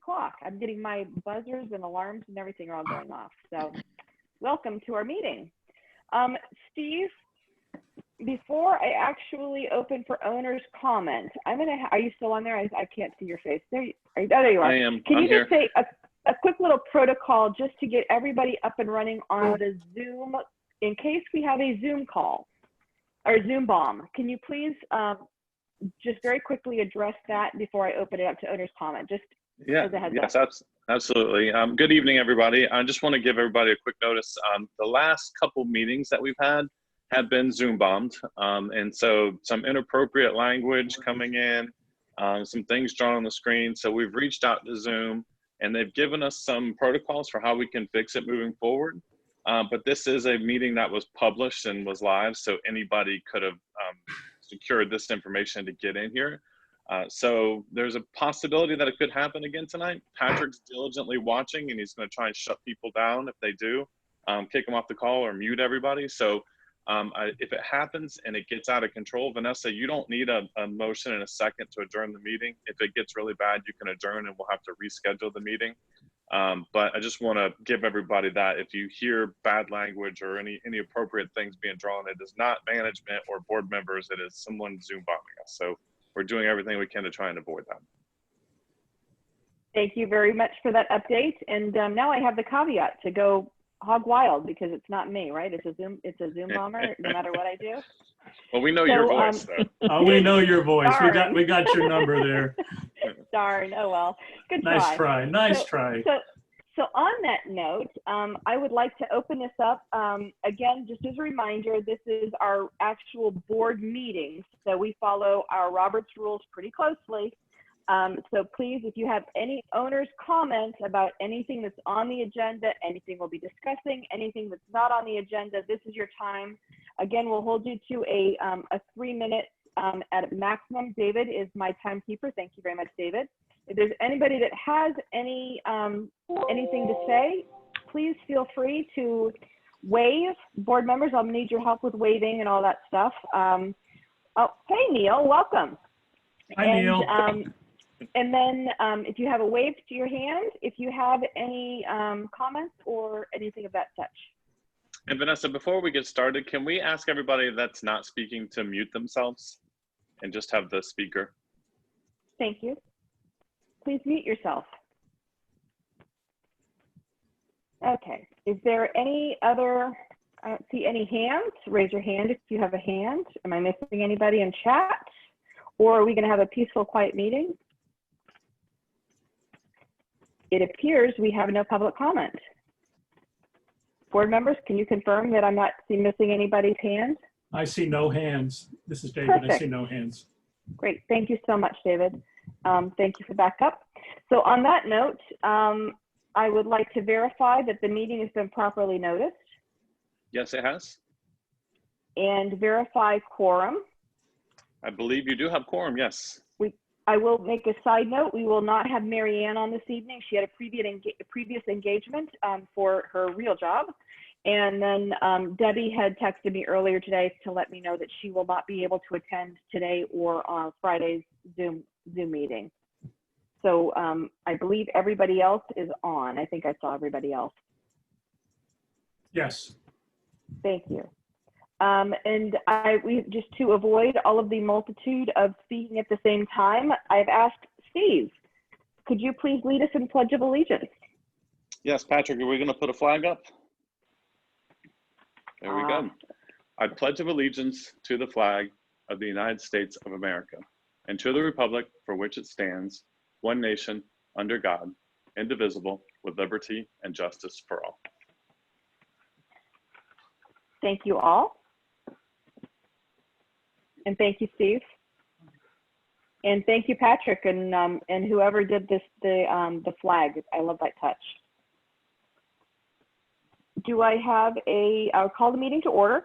o'clock. I'm getting my buzzers and alarms and everything are all going off. So welcome to our meeting. Steve, before I actually open for owner's comment, are you still on there? I can't see your face. There you are. I am. Can you just say a quick little protocol just to get everybody up and running on the Zoom in case we have a Zoom call or Zoom bomb? Can you please just very quickly address that before I open it up to owner's comment? Just as a heads up. Absolutely. Good evening, everybody. I just want to give everybody a quick notice. The last couple meetings that we've had have been Zoom bombed. And so some inappropriate language coming in, some things drawn on the screen. So we've reached out to Zoom and they've given us some protocols for how we can fix it moving forward. But this is a meeting that was published and was live, so anybody could have secured this information to get in here. So there's a possibility that it could happen again tonight. Patrick's diligently watching and he's going to try and shut people down if they do, kick them off the call or mute everybody. So if it happens and it gets out of control, Vanessa, you don't need a motion in a second to adjourn the meeting. If it gets really bad, you can adjourn and we'll have to reschedule the meeting. But I just want to give everybody that if you hear bad language or any appropriate things being drawn, it is not management or board members, it is someone Zoom bombing us. So we're doing everything we can to try and avoid that. Thank you very much for that update. And now I have the caveat to go hog wild because it's not me, right? It's a Zoom bomber no matter what I do. Well, we know your voice though. We know your voice. Darn. We got your number there. Darn. Oh well. Good try. Nice try. Nice try. So on that note, I would like to open this up again, just as a reminder. This is our actual board meeting, so we follow our Roberts rules pretty closely. So please, if you have any owner's comments about anything that's on the agenda, anything we'll be discussing, anything that's not on the agenda, this is your time. Again, we'll hold you to a 3 minute at maximum. David is my timekeeper. Thank you very much, David. If there's anybody that has anything to say, please feel free to wave. Board members, I'll need your help with waving and all that stuff. Oh, hey, Neil, welcome. Hi, Neil. And then if you have a wave to your hand, if you have any comments or anything of that such. And Vanessa, before we get started, can we ask everybody that's not speaking to mute themselves and just have the speaker? Thank you. Please mute yourself. Okay. Is there any other, I don't see any hands. Raise your hand if you have a hand. Am I missing anybody in chat? Or are we going to have a peaceful, quiet meeting? It appears we have no public comment. Board members, can you confirm that I'm not missing anybody's hand? I see no hands. This is David. Perfect. I see no hands. Great. Thank you so much, David. Thank you for backup. So on that note, I would like to verify that the meeting has been properly noticed. Yes, it has. And verify quorum. I believe you do have quorum, yes. I will make a side note. We will not have Mary Ann on this evening. She had a previous engagement for her real job. And then Debbie had texted me earlier today to let me know that she will not be able to attend today or on Friday's Zoom meeting. So I believe everybody else is on. I think I saw everybody else. Yes. Thank you. And we just to avoid all of the multitude of speaking at the same time, I've asked Steve, could you please lead us in Pledge of Allegiance? Yes, Patrick, are we going to put a flag up? There we go. I pledge of allegiance to the flag of the United States of America and to the republic for which it stands, one nation, under God, indivisible, with liberty and justice for all. Thank you all. And thank you, Steve. And thank you, Patrick, and whoever did this, the flag. I love that touch. Do I have I'll call the meeting to order.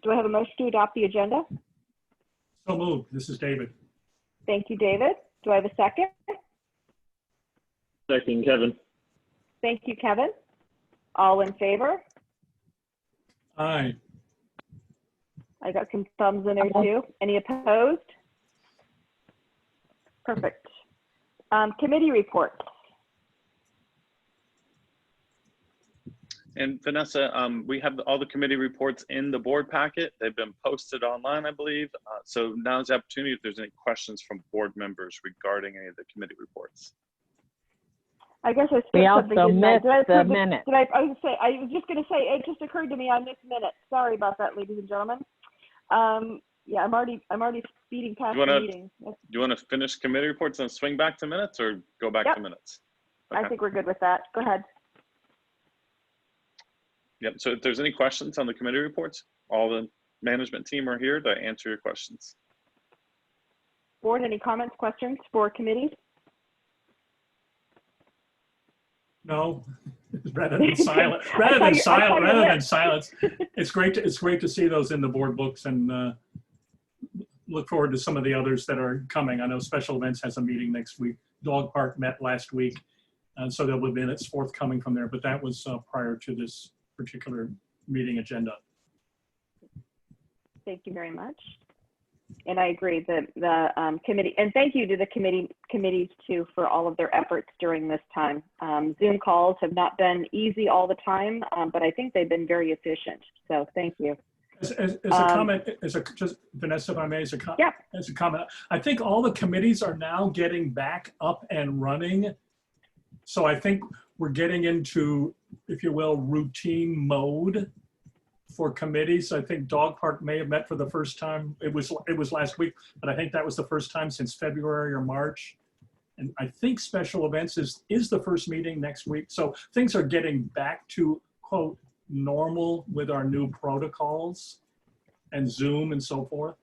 Do I have a motion to adopt the agenda? So moved. This is David. Thank you, David. Do I have a second? Second, Kevin. Thank you, Kevin. All in favor? Aye. I got some thumbs in there too. Any opposed? Perfect. Committee reports. And Vanessa, we have all the committee reports in the board packet. They've been posted online, I believe. So now's the opportunity if there's any questions from board members regarding any of the committee reports. I guess I skipped We something. also Didn't I? missed Did I the approve it? minutes. I was just going to say, it just occurred to me I missed minutes. Sorry about that, ladies and gentlemen. Yeah, I'm already speeding past the meeting. Do you want to finish committee reports and swing back to minutes, or go back to minutes? Okay. I think we're good with that. Go ahead. Yep. So if there's any questions on the committee reports, all the management team are here to answer your questions. Board, any comments, questions for committees? No, rather than silence. Rather than silence. It's great to see those in the board books, and look forward to some of the others that are coming. I know Special Events has a meeting next week. Dog Park met last week, and so there will be minutes forthcoming from there. But that was prior to this particular meeting agenda. Thank you very much. And I agree that the committee, and thank you to the committees too for all of their efforts during this time. Zoom calls have not been easy all the time, but I think they've been very efficient. So thank you. As a comment, just Vanessa, if I may, as a comment, I think all the committees are now getting back up and running. So I think we're getting into, if you will, routine mode for committees. I think Dog Park may have met for the first time. It was last week, but I think that was the first time since February or March. And I think Special Events is the first meeting next week. So things are getting back to, quote, normal with our new protocols and Zoom and so forth.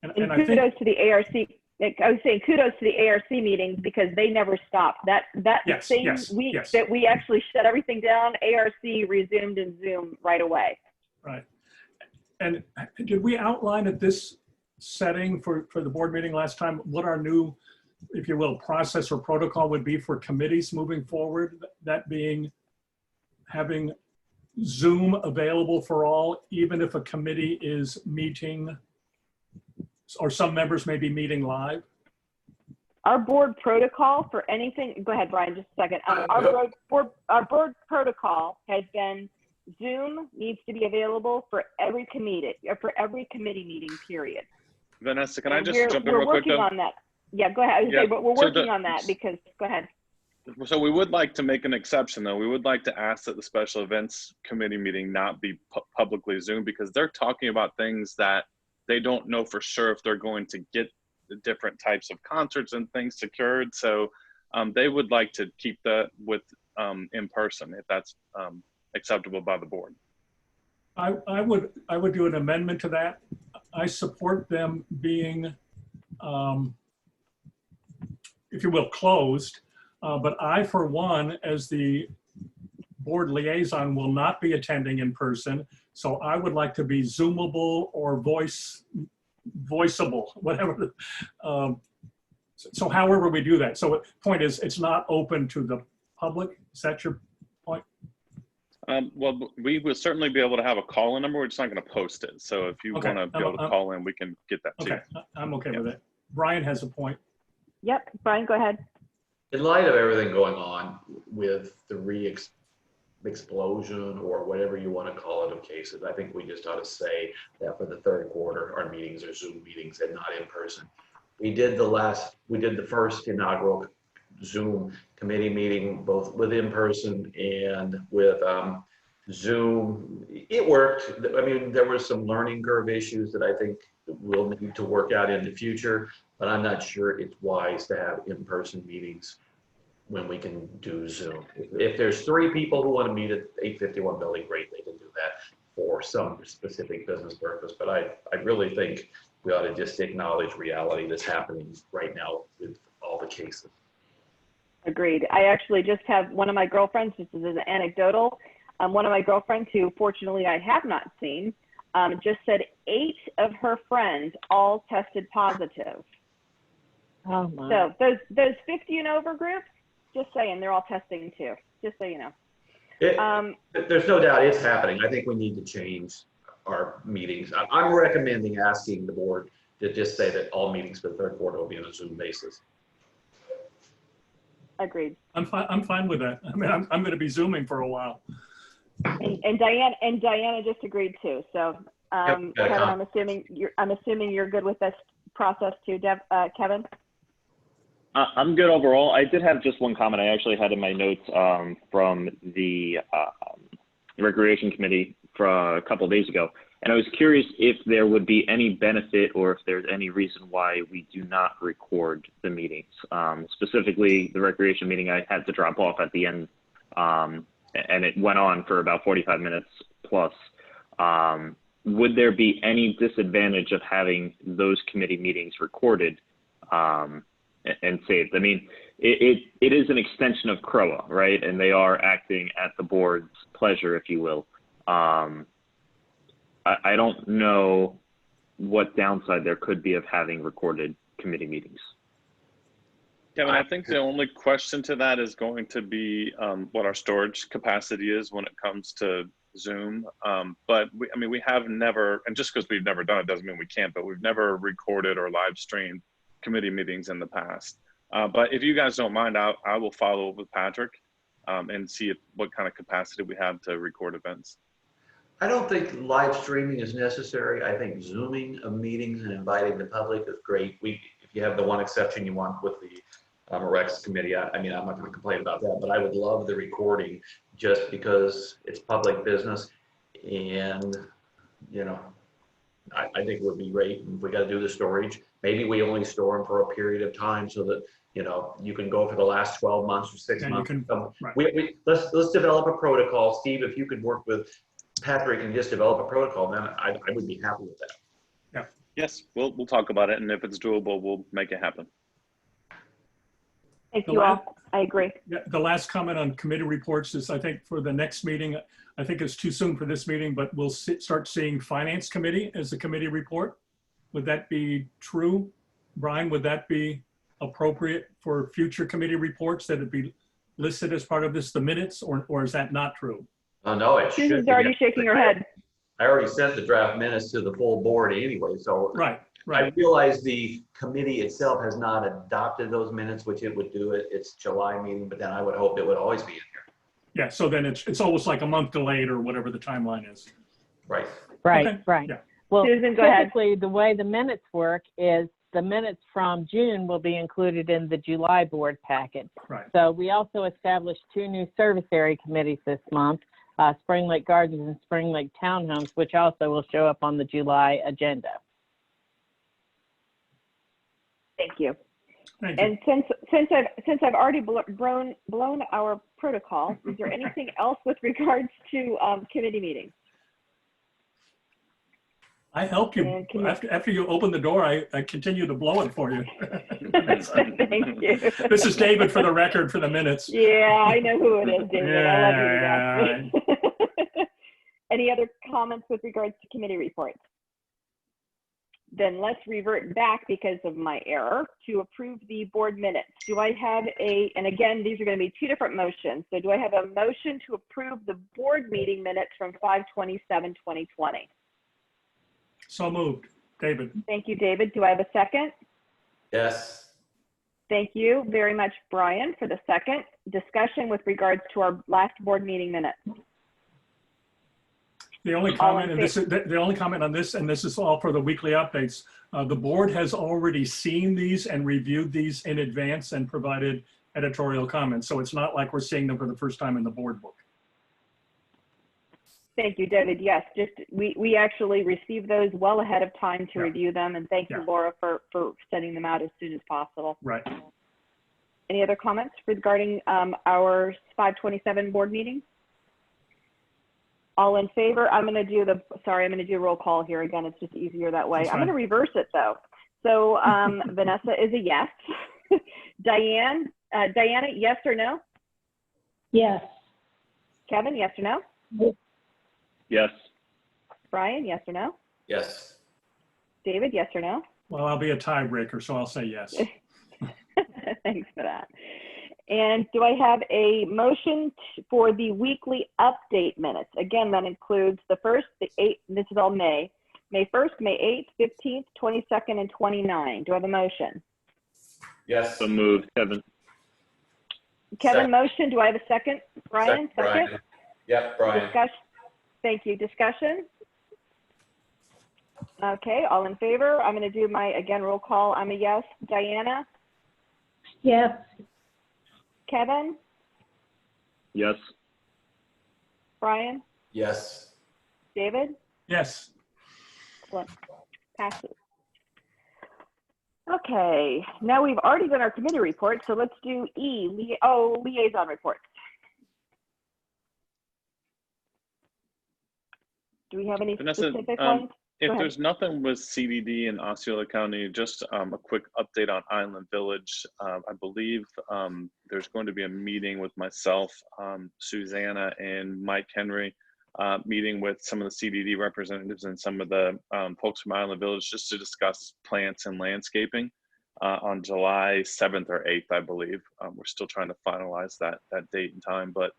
And I think kudos to the ARC. I was saying kudos to the ARC meetings because they never stopped. That same week that we actually shut everything down, ARC resumed in Zoom right away. Right. And did we outline at this setting for the board meeting last time what our new, if you will, process or protocol would be for committees moving forward? That being having Zoom available for all, even if a committee is meeting or some members may be meeting live? Our board protocol for anything, go ahead, Brian, just a second. Our board protocol has been Zoom needs to be available for every committee meeting, period. Vanessa, can I just jump in real quick? We're quick? working on that. Yeah, go ahead. I was saying, but we're working on that because, go ahead. So we would like to make an exception, though. We would like to ask that the Special Events Committee meeting not be publicly Zoom because they're talking about things that they don't know for sure if they're going to get the different types of concerts and things secured. So they would like to keep that with in person if that's acceptable by the board. I would do an amendment to that. I support them being, if you will, closed. But I, for one, as the board liaison, will not be attending in person. So I would like to be Zoomable or voiceable, whatever. So however we do that. So the point is, it's not open to the public. Is that your point? Well, we will certainly be able to have a call-in number. We're just not going to post it. So if you want to be able to call in, we can get that to you. I'm okay with it. Brian has a point. Yep, Brian, go ahead. In light of everything going on with the explosion or whatever you want to call it of cases, I think we just ought to say that for the third quarter, our meetings are Zoom meetings and not in person. We did the first inaugural Zoom committee meeting, both with in person and with Zoom. It worked. I mean, there were some learning curve issues that I think we'll need to work out in the future, but I'm not sure it's wise to have in-person meetings when we can do Zoom. If there's 3 people who want to meet at 851 building, great, they can do that for some specific business purpose. But I really think we ought to just acknowledge reality that's happening right now with all the cases. Agreed. I actually just have one of my girlfriends, just as an anecdotal, one of my girlfriends who fortunately I have not seen, just said 8 of her friends all tested positive. Oh my. So those 50 and over groups, just saying, they're all testing too, just so you know. There's no doubt it's happening. I think we need to change our meetings. I'm recommending asking the board to just say that all meetings for the third quarter will be on a Zoom basis. Agreed. I'm fine with that. I mean, I'm going to be Zooming for a while. And Diana just agreed too. So Kevin, I'm assuming you're good with this process too, Kevin? I'm good overall. I did have just one comment I actually had in my notes from the Recreation Committee for a couple of days ago. And I was curious if there would be any benefit or if there's any reason why we do not record the meetings. Specifically, the Recreation meeting I had to drop off at the end, and it went on for about 45 minutes plus. Would there be any disadvantage of having those committee meetings recorded and saved? I mean, it is an extension of CROA, right? And they are acting at the board's pleasure, if you will. I don't know what downside there could be of having recorded committee meetings. Kevin, I think the only question to that is going to be what our storage capacity is when it comes to Zoom. But we have never, and just because we've never done it doesn't mean we can't, but we've never recorded or live streamed committee meetings in the past. But if you guys don't mind, I will follow up with Patrick and see what kind of capacity we have to record events. I don't think live streaming is necessary. I think Zooming of meetings and inviting the public is great. If you have the one exception you want with the Rex committee, I mean, I'm not going to complain about that, but I would love the recording just because it's public business. And, you know, I think it would be great. If we got to do the storage, maybe we only store them for a period of time so that, you know, you can go for the last 12 months or 6 months. Right. Let's develop a protocol. Steve, if you could work with Patrick and just develop a protocol, then I would be happy with that. Yeah. Yes, we'll talk about it, and if it's doable, we'll make it happen. Thank you all. I agree. Yeah, the last comment on committee reports is, I think for the next meeting, I think it's too soon for this meeting, but we'll start seeing Finance Committee as a committee report. Would that be true? Brian, would that be appropriate for future committee reports, that it be listed as part of the minutes, or is that not true? Oh, no, it should. Susan's already shaking her head. I already sent the draft minutes to the full board anyway, so. Right. I realize the committee itself has not adopted those minutes, which it would do it. It's July meeting, but then I would hope it would always be in here. Yeah, so then it's almost like a month delayed or whatever the timeline is. Right. Right, Okay. right. Yeah. Well, Susan, go ahead. typically the way the minutes work is the minutes from June will be included in the July board packet. Right. So we also established 2 new service area committees this month, Spring Lake Gardens and Spring Lake Townhomes, which also will show up on the July agenda. Thank you. Thank you. And since I've already blown our protocol, is there anything else with regards to committee meetings? I helped you. After you open the door, I continue to blow it for you. Thank you. This is David for the record for the minutes. Yeah, I know who it is, David. Yeah, I love you to death. Any other comments with regards to committee reports? Then let's revert back, because of my error, to approve the board minutes. Do I have and again, these are going to be 2 different motions. So do I have a motion to approve the board meeting minutes from 5/27/2020? So moved. David. Thank you, David. Do I have a second? Yes. Thank you very much, Brian, for the second. Discussion with regards to our last board meeting minutes. The only comment, and this is the only comment on this, and this is all for the weekly updates. The board has already seen these and reviewed these in advance and provided editorial comments. So it's not like we're seeing them for the first time in the board book. Thank you, David. Yes, just we actually received those well ahead of time to review them, and thank you, Laura, for sending them out as soon as possible. Right. Any other comments regarding our 5/27 board meeting? All in favor? I'm going to do a roll call here again. It's just easier that way. I'm going to reverse it though. So Vanessa is a yes. Diana, yes or no? Yes. Kevin, yes or no? Yes. Brian, yes or no? Yes. David, yes or no? Well, I'll be a tiebreaker, so I'll say yes. Thanks for that. And do I have a motion for the weekly update minutes? Again, that includes the 1st, the 8th, this is all May 1st, May 8th, 15th, 22nd, and 29th. Do I have a motion? Yes. So moved, Kevin. Kevin, motion. Do I have a second? Brian, second? Yep, Brian. Discussion. Thank you. Discussion? Okay, all in favor? I'm going to do my, again, roll call. I'm a yes. Diana? Yes. Kevin? Yes. Brian? Yes. David? Yes. Excellent. Passes. Okay, now we've already done our committee report, so let's do E, liaison reports. Do we have any Vanessa, specific ones? if ahead. there's nothing with CDD in Osceola County, just a quick update on Island Village. I believe there's going to be a meeting with myself, Susanna, and Mike Henry, meeting with some of the CDD representatives and some of the folks from Island Village just to discuss plants and landscaping on July 7th or 8th, I believe. We're still trying to finalize that date and time, but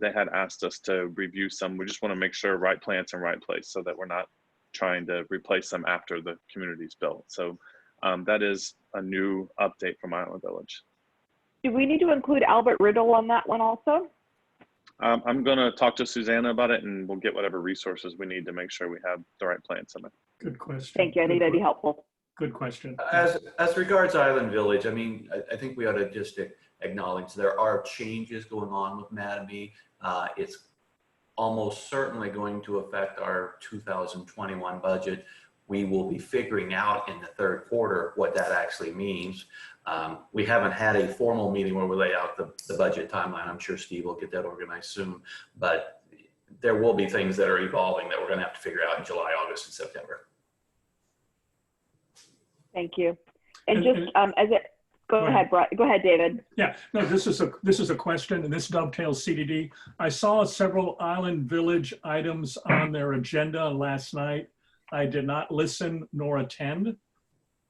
they had asked us to review some. We just want to make sure right plants in right place so that we're not trying to replace them after the community's built. So that is a new update from Island Village. Do we need to include Albert Riddle on that one also? I'm going to talk to Susanna about it, and we'll get whatever resources we need to make sure we have the right plants in it. Good question. Thank you. I think that'd be helpful. Good question. As regards Island Village, I mean, I think we ought to just acknowledge there are changes going on with Mattamy. It's almost certainly going to affect our 2021 budget. We will be figuring out in the third quarter what that actually means. We haven't had a formal meeting where we lay out the budget timeline. I'm sure Steve will get that organized soon, but there will be things that are evolving that we're going to have to figure out in July, August, and September. Thank you. And just as it, go ahead, David. Yeah, no, this is a question, and this dovetails CDD. I saw several Island Village items on their agenda last night. I did not listen nor attend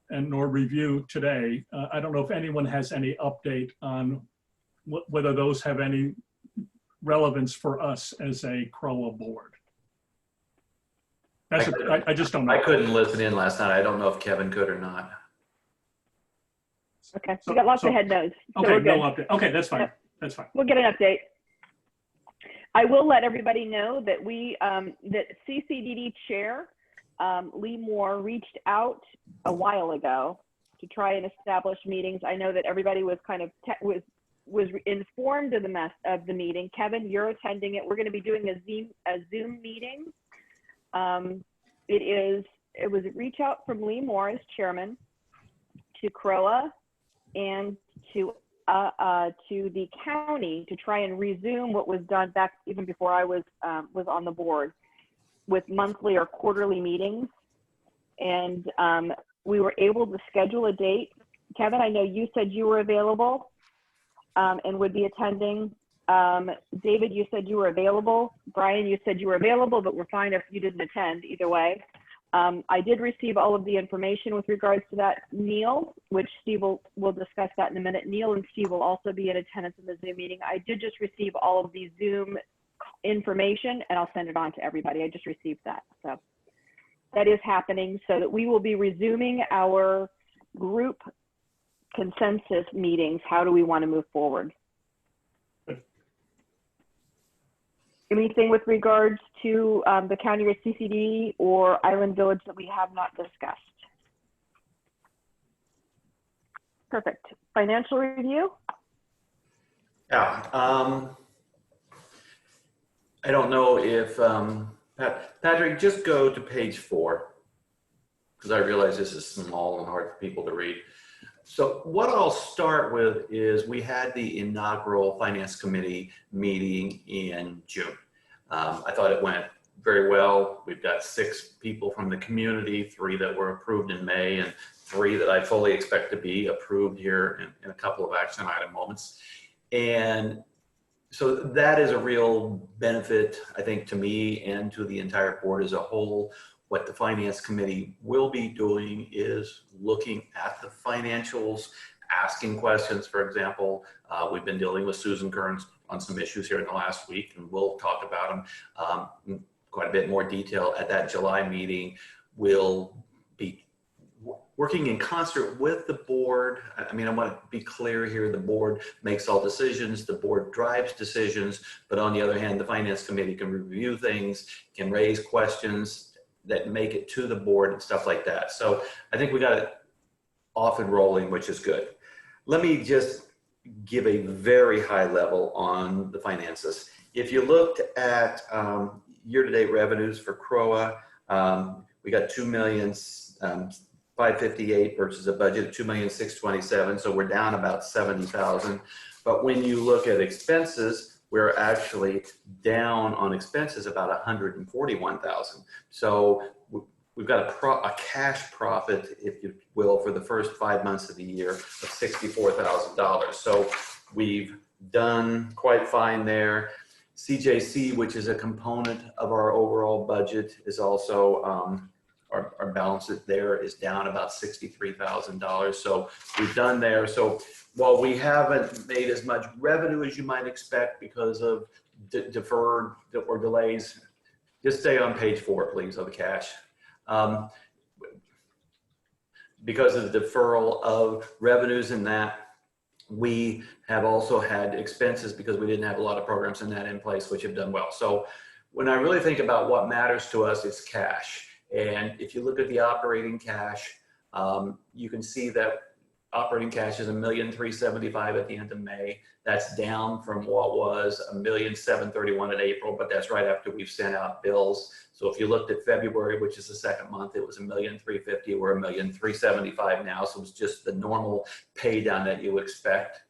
and nor review today. I don't know if anyone has any update on whether those have any relevance for us as a CROA board. I just don't know. I couldn't listen in last night. I don't know if Kevin could or not. Okay, we got lots of head nods. So okay, we're good. no update. Okay, that's fine. Yep. That's fine. We'll get an update. I will let everybody know that that CCDD chair, Lee Moore, reached out a while ago to try and establish meetings. I know that everybody was kind of was informed of the meeting. Kevin, you're attending it. We're going to be doing a Zoom meeting. It was a reach out from Lee Moore as chairman to CROA and to the county to try and resume what was done back even before I was on the board with monthly or quarterly meetings. And we were able to schedule a date. Kevin, I know you said you were available and would be attending. David, you said you were available. Brian, you said you were available, but we're fine if you didn't attend either way. I did receive all of the information with regards to that. Neil, which Steve will discuss that in a minute. Neil and Steve will also be in attendance in the Zoom meeting. I did just receive all of the Zoom information and I'll send it on to everybody. I just received that. So that is happening, so that we will be resuming our group consensus meetings. How do we want to move forward? Anything with regards to the county or CCD or Island Village that we have not discussed? Perfect. Financial review? Yeah. I don't know if, Patrick, just go to page 4, because I realize this is small and hard for people to read. So what I'll start with is we had the inaugural Finance Committee meeting in June. I thought it went very well. We've got 6 people from the community, 3 that were approved in May, and 3 that I fully expect to be approved here in a couple of action item moments. And so that is a real benefit, I think, to me and to the entire board as a whole. What the Finance Committee will be doing is looking at the financials, asking questions. For example, we've been dealing with Susan Kearns on some issues here in the last week, and we'll talk about them in quite a bit more detail at that July meeting. We'll working in concert with the board. I mean, I want to be clear here, the board makes all decisions, the board drives decisions, but on the other hand, the finance committee can review things, can raise questions that make it to the board and stuff like that. So I think we got it off and rolling, which is good. Let me just give a very high level on the finances. If you looked at year-to-date revenues for CROA, we got $2,558,000 versus a budget of $2,627,000, so we're down about $70,000. But when you look at expenses, we're actually down on expenses about $141,000. So we've got a cash profit, if you will, for the first 5 months of the year of $64,000. So we've done quite fine there. CJC, which is a component of our overall budget, is also, our balance there is down about $63,000. So we've done there. So while we haven't made as much revenue as you might expect because of deferred or delays, just stay on page 4, please, of the cash. Because of the deferral of revenues in that, we have also had expenses because we didn't have a lot of programs in that in place, which have done well. So when I really think about what matters to us, it's cash. And if you look at the operating cash, you can see that operating cash is $1,375,000 at the end of May. That's down from what was $1,731,000 in April, but that's right after we've sent out bills. So if you looked at February, which is the second month, it was $1,350,000. We're $1,375,000 now. So it's just the normal pay down that you expect.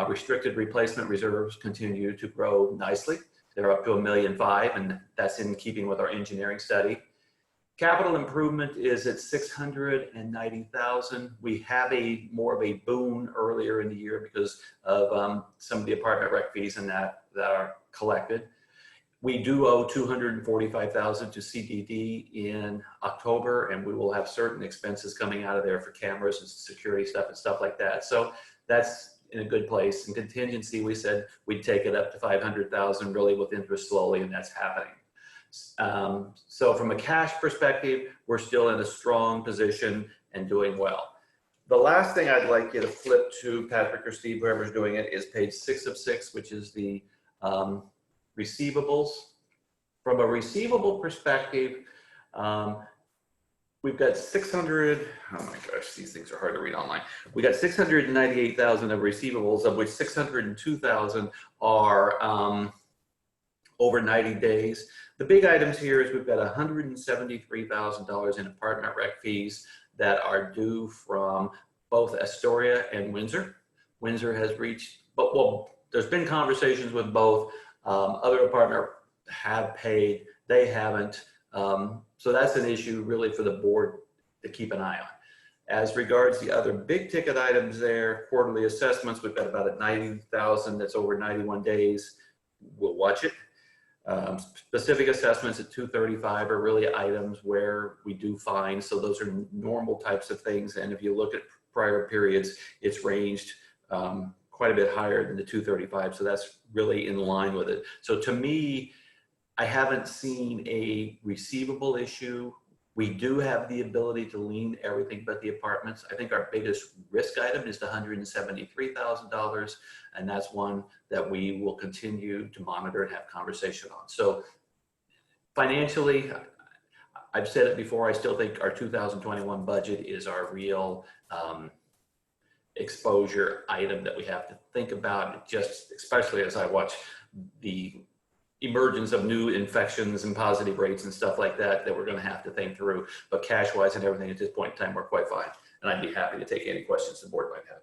Restricted replacement reserves continue to grow nicely. They're up to $1,500,000, and that's in keeping with our engineering study. Capital improvement is at $690,000. We have more of a boon earlier in the year because of some of the apartment rec fees and that are collected. We do owe $245,000 to CDD in October, and we will have certain expenses coming out of there for cameras and security stuff and stuff like that. So that's in a good place. In contingency, we said we'd take it up to $500,000, really with interest slowly, and that's happening. So from a cash perspective, we're still in a strong position and doing well. The last thing I'd like you to flip to, Patrick or Steve, whoever's doing it, is page 6 of 6, which is the receivables. From a receivable perspective, we've got 600, oh my gosh, these things are hard to read online. We got 698,000 of receivables, of which 602,000 are over 90 days. The big items here is we've got $173,000 in apartment rec fees that are due from both Astoria and Windsor. Windsor has reached, but well, there's been conversations with both. Other apartment have paid, they haven't. So that's an issue really for the board to keep an eye on. As regards the other big ticket items there, quarterly assessments, we've got about 90,000 that's over 91 days. We'll watch it. Specific assessments at 235 are really items where we do fines. So those are normal types of things. And if you look at prior periods, it's ranged quite a bit higher than the 235. So that's really in line with it. So to me, I haven't seen a receivable issue. We do have the ability to lien everything but the apartments. I think our biggest risk item is the $173,000, and that's one that we will continue to monitor and have conversation on. So financially, I've said it before, I still think our 2021 budget is our real exposure item that we have to think about, just especially as I watch the emergence of new infections and positive rates and stuff like that we're going to have to think through. But cash wise and everything at this point in time, we're quite fine. And I'd be happy to take any questions the board might have.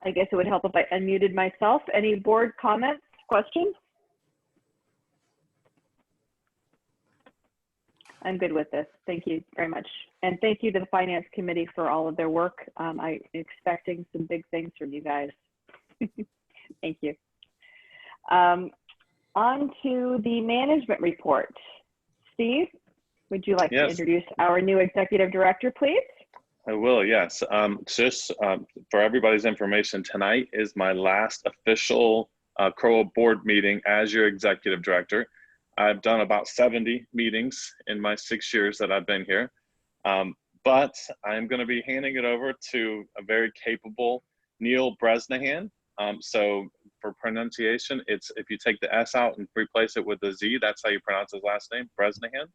I guess it would help if I unmuted myself. Any board comments, questions? I'm good with this. Thank you very much. And thank you to the Finance Committee for all of their work. I'm expecting some big things from you guys. Thank you. On to the management report. Steve, would you like to introduce our new executive director, please? I will, yes. Just for everybody's information, tonight is my last official CROA board meeting as your executive director. I've done about 70 meetings in my 6 years that I've been here. But I'm going to be handing it over to a very capable Neil Bresnahan. So for pronunciation, it's if you take the S out and replace it with a Z, that's how you pronounce his last name, Bresnahan.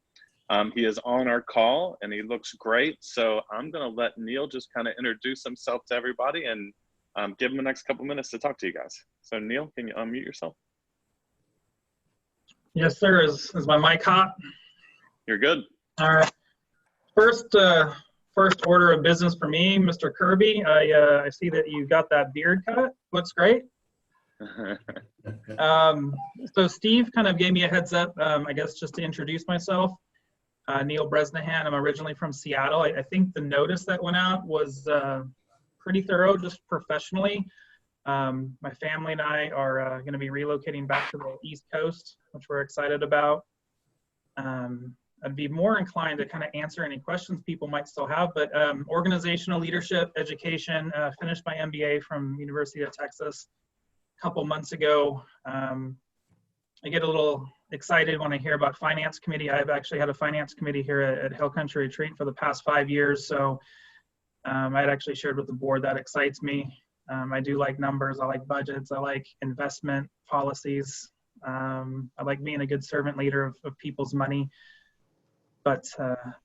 He is on our call and he looks great. So I'm going to let Neil just kind of introduce himself to everybody and give him the next couple minutes to talk to you guys. So Neil, can you unmute yourself? Yes, sir. Is my mic hot? You're good. All right. First order of business for me, Mr. Kirby. I see that you got that beard cut. Looks great. So Steve kind of gave me a heads up, I guess, just to introduce myself. Neil Bresnahan. I'm originally from Seattle. I think the notice that went out was pretty thorough, just professionally. My family and I are going to be relocating back to the East Coast, which we're excited about. I'd be more inclined to kind of answer any questions people might still have, but organizational leadership, education, finished my MBA from University of Texas a couple months ago. I get a little excited when I hear about finance committee. I've actually had a finance committee here at Hill Country Retreat for the past 5 years. So I'd actually shared with the board that excites me. I do like numbers. I like budgets. I like investment policies. I like being a good servant leader of people's money. But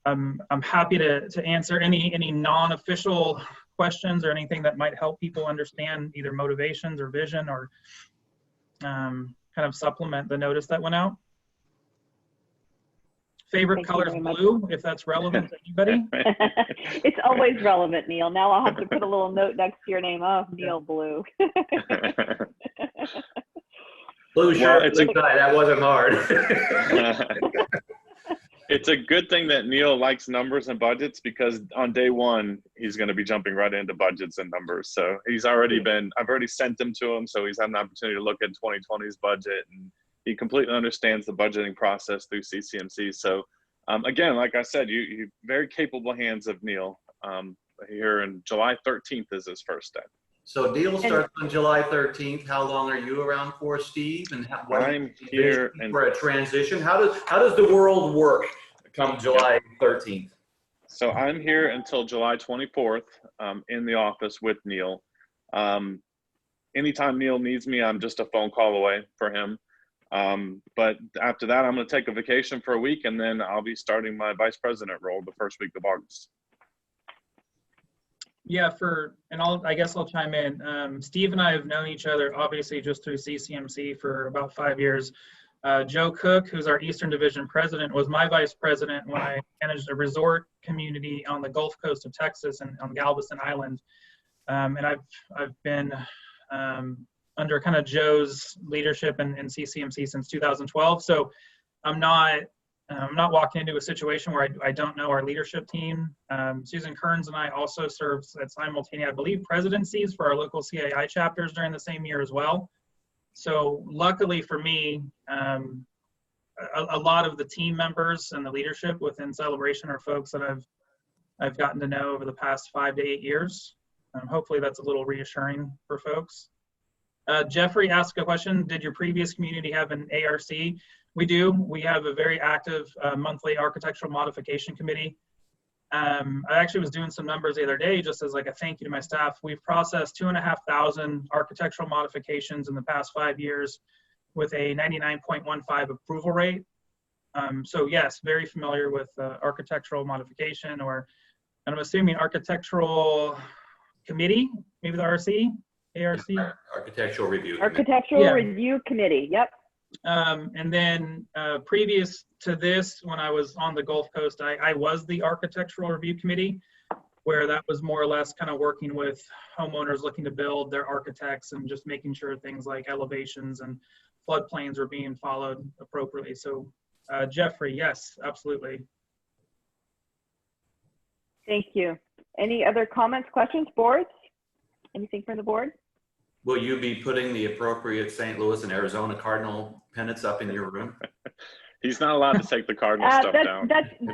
I'm happy to answer any non-official questions or anything that might help people understand either motivations or vision or kind of supplement the notice that went out. Favorite color is blue, if that's relevant to anybody. It's always relevant, Neil. Now I'll have to put a little note next to your name. Oh, Neil Blue. Blue shirt, blue tie. That wasn't hard. It's a good thing that Neil likes numbers and budgets, because on day one, he's going to be jumping right into budgets and numbers. So he's already I've already sent them to him. So he's had an opportunity to look at 2020's budget, and he completely understands the budgeting process through CCMC. So again, like I said, you very capable hands of Neil. Here in July 13th is his first day. So deal starts on July 13th. How long are you around for, Steve? And I'm here for a transition. How does the world work come July 13th? So I'm here until July 24th in the office with Neil. Anytime Neil needs me, I'm just a phone call away for him. But after that, I'm going to take a vacation for a week, and then I'll be starting my vice president role the first week of August. Yeah, I guess I'll chime in. Steve and I have known each other obviously just through CCMC for about 5 years. Joe Cook, who's our Eastern Division president, was my vice president when I managed a resort community on the Gulf Coast of Texas and on Galveston Island. And I've been under kind of Joe's leadership in CCMC since 2012. So I'm not walking into a situation where I don't know our leadership team. Susan Kearns and I also served at simultaneous, I believe, presidencies for our local CAI chapters during the same year as well. So luckily for me, a lot of the team members and the leadership within Celebration are folks that I've gotten to know over the past 5 to 8 years. Hopefully that's a little reassuring for folks. Jeffrey asked a question, did your previous community have an ARC? We do. We have a very active monthly architectural modification committee. I actually was doing some numbers the other day just as like a thank you to my staff. We've processed 2,500 architectural modifications in the past 5 years with a 99.15 approval rate. So yes, very familiar with architectural modification, and I'm assuming architectural committee, maybe the RC, ARC? Architectural Review Committee. Architectural Review Committee, yep. And then previous to this, when I was on the Gulf Coast, I was the Architectural Review Committee, where that was more or less kind of working with homeowners looking to build, their architects, and just making sure things like elevations and floodplains were being followed appropriately. So Jeffrey, yes, absolutely. Thank you. Any other comments, questions, boards? Anything from the board? Will you be putting the appropriate St. Louis and Arizona Cardinal pennants up in your room? He's not allowed to take the Cardinal stuff down.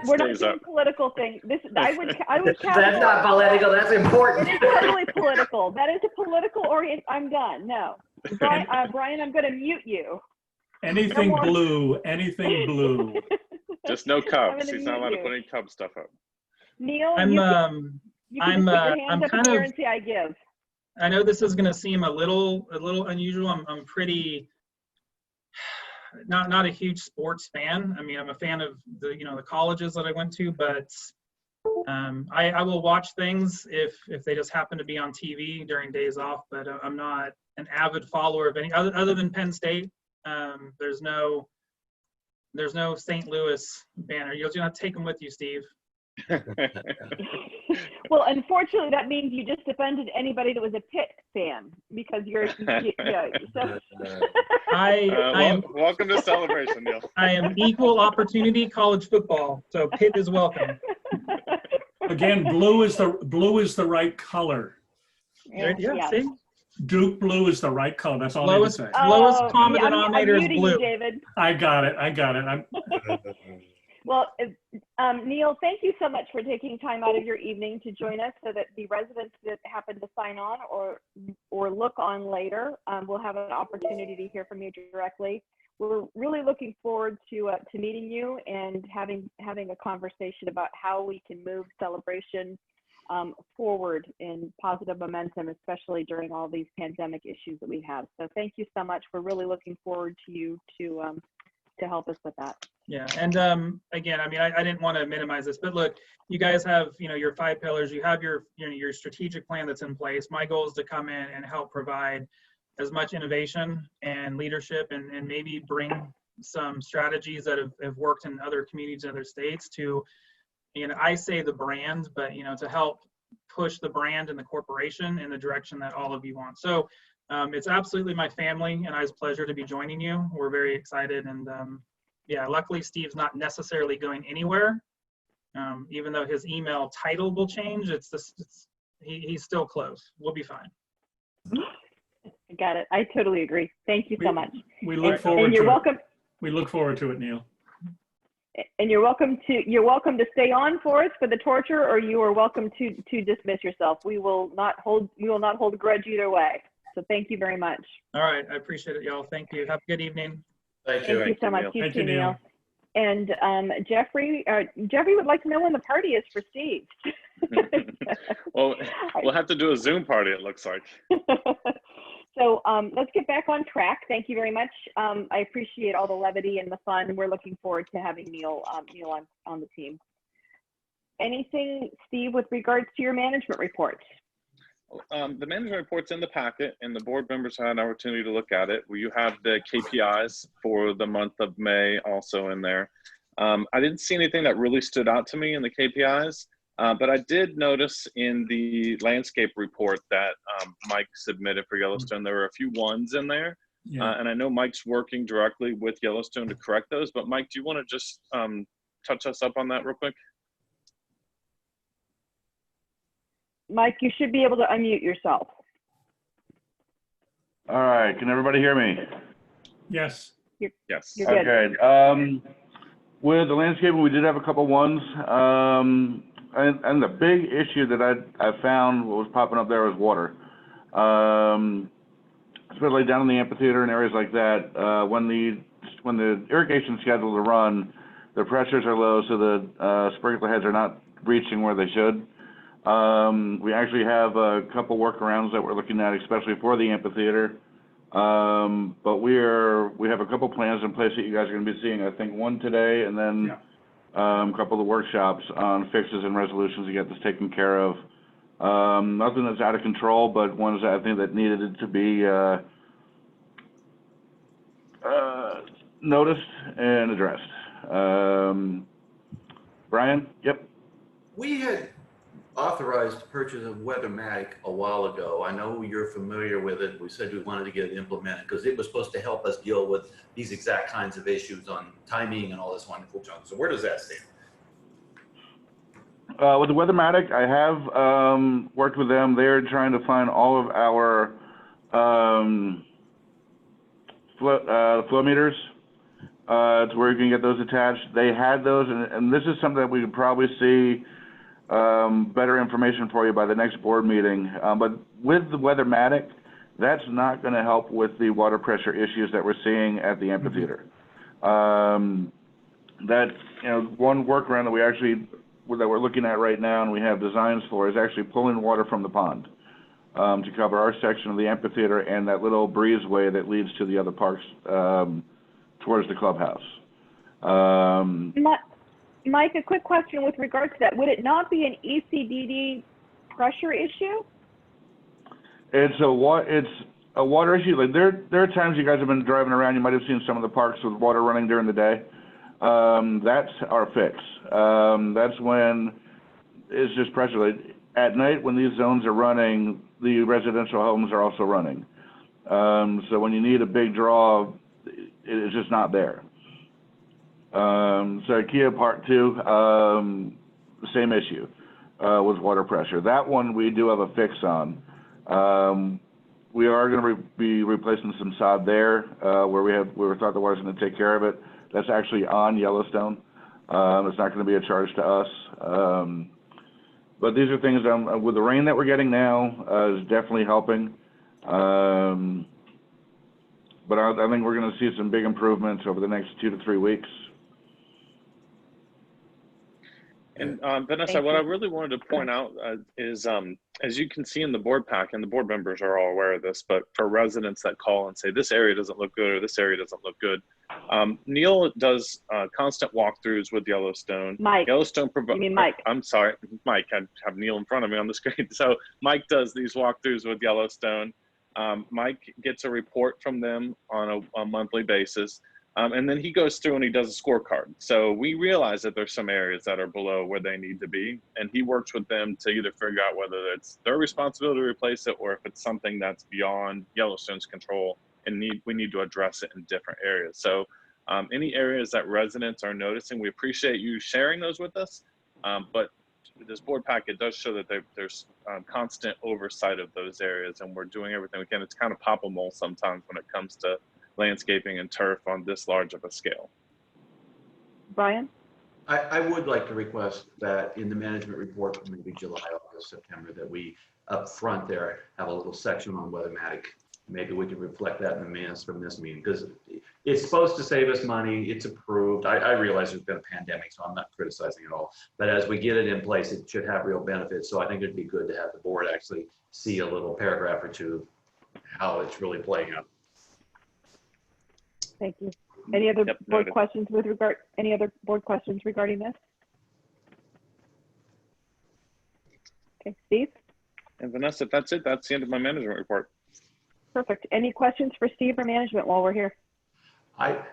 We're not doing political thing. I would That's not political. That's important. It is totally political. That is a political orient. I'm done. No, Brian, I'm going to mute you. Anything No more. blue, anything blue. Just no Cubs. gonna He's not mute allowed to you. put any Cub stuff up. Neil, I'm you can just put your hands up in kind the air of, and say, I give. I know this is going to seem a little unusual. I'm pretty not a huge sports fan. I mean, I'm a fan of the the colleges that I went to, but I will watch things if they just happen to be on TV during days off. But I'm not an avid follower of any other than Penn State. There's no St. Louis banner. You'll just have to take them with you, Steve. Well, unfortunately, that means you just offended anybody that was a Pitt fan because yeah. So. Welcome to Celebration, Neil. I am equal opportunity college football, so Pitt is welcome. Again, blue is the right color. Yeah. See? Duke blue is the right color. That's all I need to say. Lowest common denominator is blue. You, David. I got it. Well, Neil, thank you so much for taking time out of your evening to join us so that the residents that happen to sign on or look on later will have an opportunity to hear from you directly. We're really looking forward to meeting you and having a conversation about how we can move Celebration forward in positive momentum, especially during all these pandemic issues that we have. So thank you so much. We're really looking forward to you to help us with that. Yeah, and again, I mean, I didn't want to minimize this, but look, you guys have your 5 pillars. You have your your strategic plan that's in place. My goal is to come in and help provide as much innovation and leadership, and maybe bring some strategies that have worked in other communities, other states to, I say the brand, but to help push the brand and the corporation in the direction that all of you want. So it's absolutely my family and I's pleasure to be joining you. We're very excited, and yeah, luckily Steve's not necessarily going anywhere, even though his email title will change. He's still close. We'll be fine. Got it. I totally agree. Thank you so much. We look forward to it. We look forward to it, Neil. And you're welcome to stay on for us for the torture, or you are welcome to dismiss yourself. We will not hold a grudge either way. So thank you very much. All right, I appreciate it, y'all. Thank you. Have a good evening. Thank you. Thank you so much. Thank you, Neil. And Jeffrey would like to know when the party is for Steve. Well, we'll have to do a Zoom party, it looks like. So let's get back on track. Thank you very much. I appreciate all the levity and the fun. We're looking forward to having Neil on the team. Anything, Steve, with regards to your management reports? The management report's in the packet, and the board members had an opportunity to look at it. You have the KPIs for the month of May also in there. I didn't see anything that really stood out to me in the KPIs, but I did notice in the landscape report that Mike submitted for Yellowstone, there were a few ones in there. Yeah. And I know Mike's working directly with Yellowstone to correct those, but Mike, do you want to just touch us up on that real quick? Mike, you should be able to unmute yourself. All right, can everybody hear me? Yes. Yes. You're good. Okay. With the landscaping, we did have a couple ones. And the big issue that I found what was popping up there was water. Especially down in the amphitheater and areas like that. When the irrigation scheduled to run, the pressures are low, so the sprinkler heads are not reaching where they should. We actually have a couple workarounds that we're looking at, especially for the amphitheater. But we have a couple plans in place that you guys are going to be seeing. I think one today, and then a couple of workshops on fixes and resolutions to get this taken care of. Nothing that's out of control, but ones that I think that needed to be noticed and addressed. Brian? Yep. We had authorized the purchase of Weathermatic a while ago. I know you're familiar with it. We said we wanted to get it implemented because it was supposed to help us deal with these exact kinds of issues on timing and all this wonderful junk. So where does that stand? With the Weathermatic, I have worked with them. They're trying to find all of our flow meters to where you can get those attached. They had those, and this is something that we could probably see better information for you by the next board meeting. But with the Weathermatic, that's not going to help with the water pressure issues that we're seeing at the amphitheater. That, you know, one workaround that we're looking at right now and we have designs for is actually pulling water from the pond to cover our section of the amphitheater and that little breezeway that leads to the other parks towards the clubhouse. Mike, a quick question with regard to that. Would it not be an ECDD pressure issue? It's a water issue. Like there are times you guys have been driving around, you might have seen some of the parks with water running during the day. That's our fix. That's when it's just pressure. Like at night when these zones are running, the residential homes are also running. So when you need a big draw, it's just not there. So Kia Part 2, same issue with water pressure. That one we do have a fix on. We are going to be replacing some sod there where we thought the water's going to take care of it. That's actually on Yellowstone. It's not going to be a charge to us. But these are things with the rain that we're getting now is definitely helping. But I think we're going to see some big improvements over the next 2 to 3 weeks. And Vanessa, what I really wanted to point out is, as you can see in the board pack, and the board members are all aware of this, but for residents that call and say, this area doesn't look good, or this area doesn't look good, Neil does constant walkthroughs with Yellowstone. Mike. Yellowstone You mean Mike? I'm sorry, Mike. I have Neil in front of me on the screen. So Mike does these walkthroughs with Yellowstone. Mike gets a report from them on a monthly basis. And then he goes through and he does a scorecard. So we realize that there's some areas that are below where they need to be. And he works with them to either figure out whether it's their responsibility to replace it or if it's something that's beyond Yellowstone's control and we need to address it in different areas. So any areas that residents are noticing, we appreciate you sharing those with us. But this board packet does show that there's constant oversight of those areas and we're doing everything we can. It's kind of pop-a-mole sometimes when it comes to landscaping and turf on this large of a scale. Brian? I would like to request that in the management report for maybe July, August, September, that we up front there have a little section on Weathermatic. Maybe we can reflect that in the minutes from this meeting because it's supposed to save us money. It's approved. I realize there's been a pandemic, so I'm not criticizing at all. But as we get it in place, it should have real benefits. So I think it'd be good to have the board actually see a little paragraph or two how it's really playing out. Thank you. Any other board questions regarding this? Okay, Steve? And Vanessa, that's it. That's the end of my management report. Perfect. Any questions for Steve or management while we're here?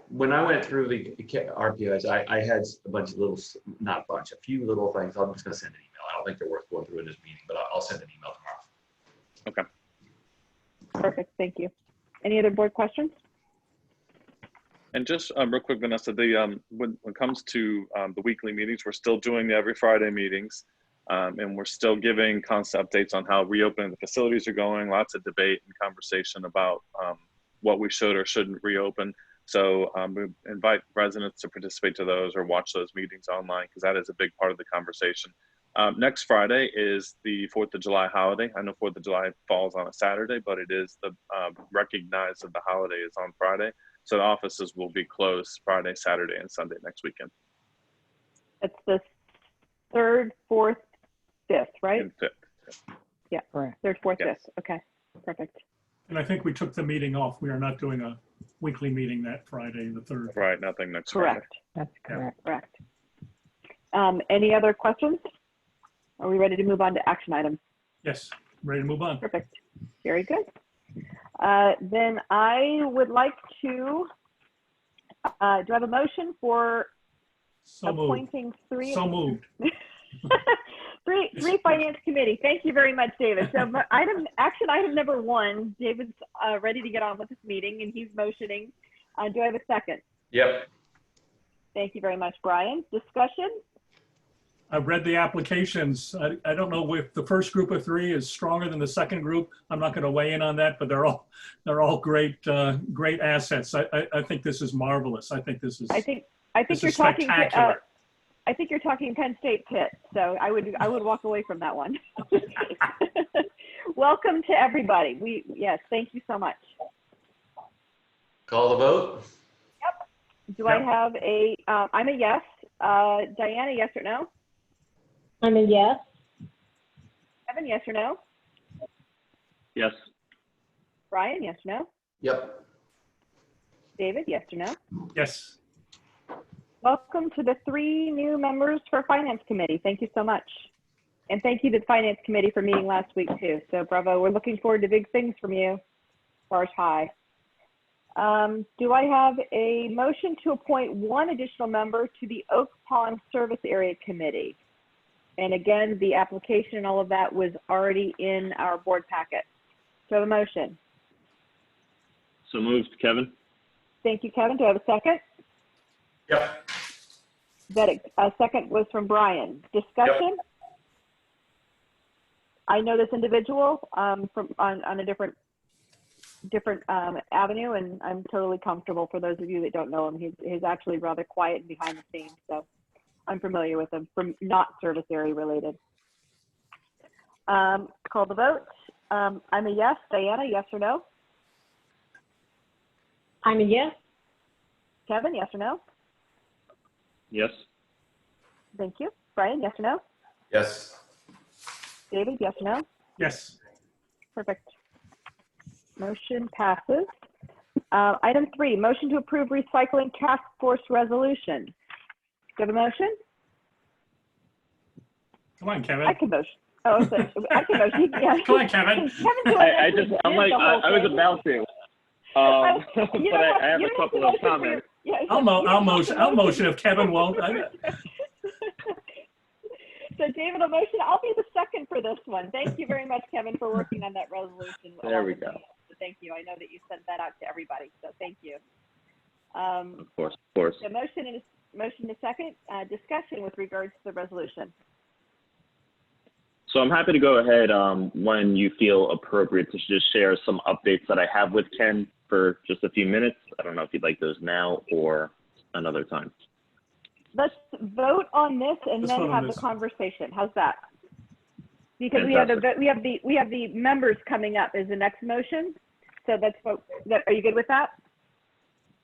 When I went through the RPIs, I had a bunch of little, not a bunch, a few little things. I'm just going to send an email. I don't think they're worth going through in this meeting, but I'll send an email tomorrow. Okay. Perfect. Thank you. Any other board questions? And just real quick, Vanessa, when it comes to the weekly meetings, we're still doing the every Friday meetings, and we're still giving constant updates on how reopening the facilities are going, lots of debate and conversation about what we should or shouldn't reopen. So we invite residents to participate to those or watch those meetings online because that is a big part of the conversation. Next Friday is the 4th of July holiday. I know 4th of July falls on a Saturday, but it is the recognized that the holiday is on Friday. So the offices will be closed Friday, Saturday, and Sunday next weekend. It's the 3rd, 4th, 5th, right? And 5th. Yeah, Correct. 3rd, 4th, Yes. 5th. Okay, perfect. And I think we took the meeting off. We are not doing a weekly meeting that Friday, the 3rd. Right, nothing next Correct. Friday. That's correct. Correct. Any other questions? Are we ready to move on to action items? Yes, ready to move on. Perfect. Very good. Then I would like to, do I have a motion for appointing three finance committee? Thank you very much, David. So action item number 1, David's ready to get on with this meeting and he's motioning. Do I have a second? Yep. Thank you very much, Brian. Discussion? I've read the applications. I don't know if the first group of 3 is stronger than the second group. I'm not going to weigh in on that, but they're all great assets. I think this is marvelous. I think this is. I think you're talking. I think you're talking Penn State Pitt. So I would walk away from that one. Welcome to everybody. Yes, thank you so much. Call the vote? Do I have a, I'm a yes. Diana, yes or no? I'm a yes. Kevin, yes or no? Yes. Brian, yes or no? Yep. David, yes or no? Yes. Welcome to the 3 new members for Finance Committee. Thank you so much. And thank you to the Finance Committee for meeting last week too. So bravo, we're looking forward to big things from you, Bars High. Do I have a motion to appoint 1 additional member to the Oak Pond Service Area Committee? And again, the application and all of that was already in our board packet. So a motion. So moved, Kevin. Thank you, Kevin. Do I have a second? Yep. That a second was from Brian. Discussion? Yep. I know this individual on a different avenue, and I'm totally comfortable. For those of you that don't know him, he's actually rather quiet and behind the scenes, so I'm familiar with him from not service area related. Call the vote. I'm a yes. Diana, yes or no? I'm a yes. Kevin, yes or no? Yes. Thank you. Brian, yes or no? Yes. David, yes or no? Yes. Perfect. Motion passes. Item 3, motion to approve recycling task force resolution. Do you have a motion? Come on, Kevin. I can motion. Oh, so I can motion. Yeah. Come on, Kevin. I'm like, I was about to. But I have a couple of comments. I'll motion if Kevin won't. So David will motion. I'll be the second for this one. Thank you very much, Kevin, for working on that resolution. There we go. So thank you. I know that you sent that out to everybody, so thank you. Of course, of course. So motion and a second. Discussion with regards to the resolution. So I'm happy to go ahead when you feel appropriate to just share some updates that I have with Ken for just a few minutes. I don't know if you'd like those now or another time. Let's vote on this and then have the conversation. How's that? Because Fantastic. we have the members coming up as the next motion. So that's what. Are you good with that?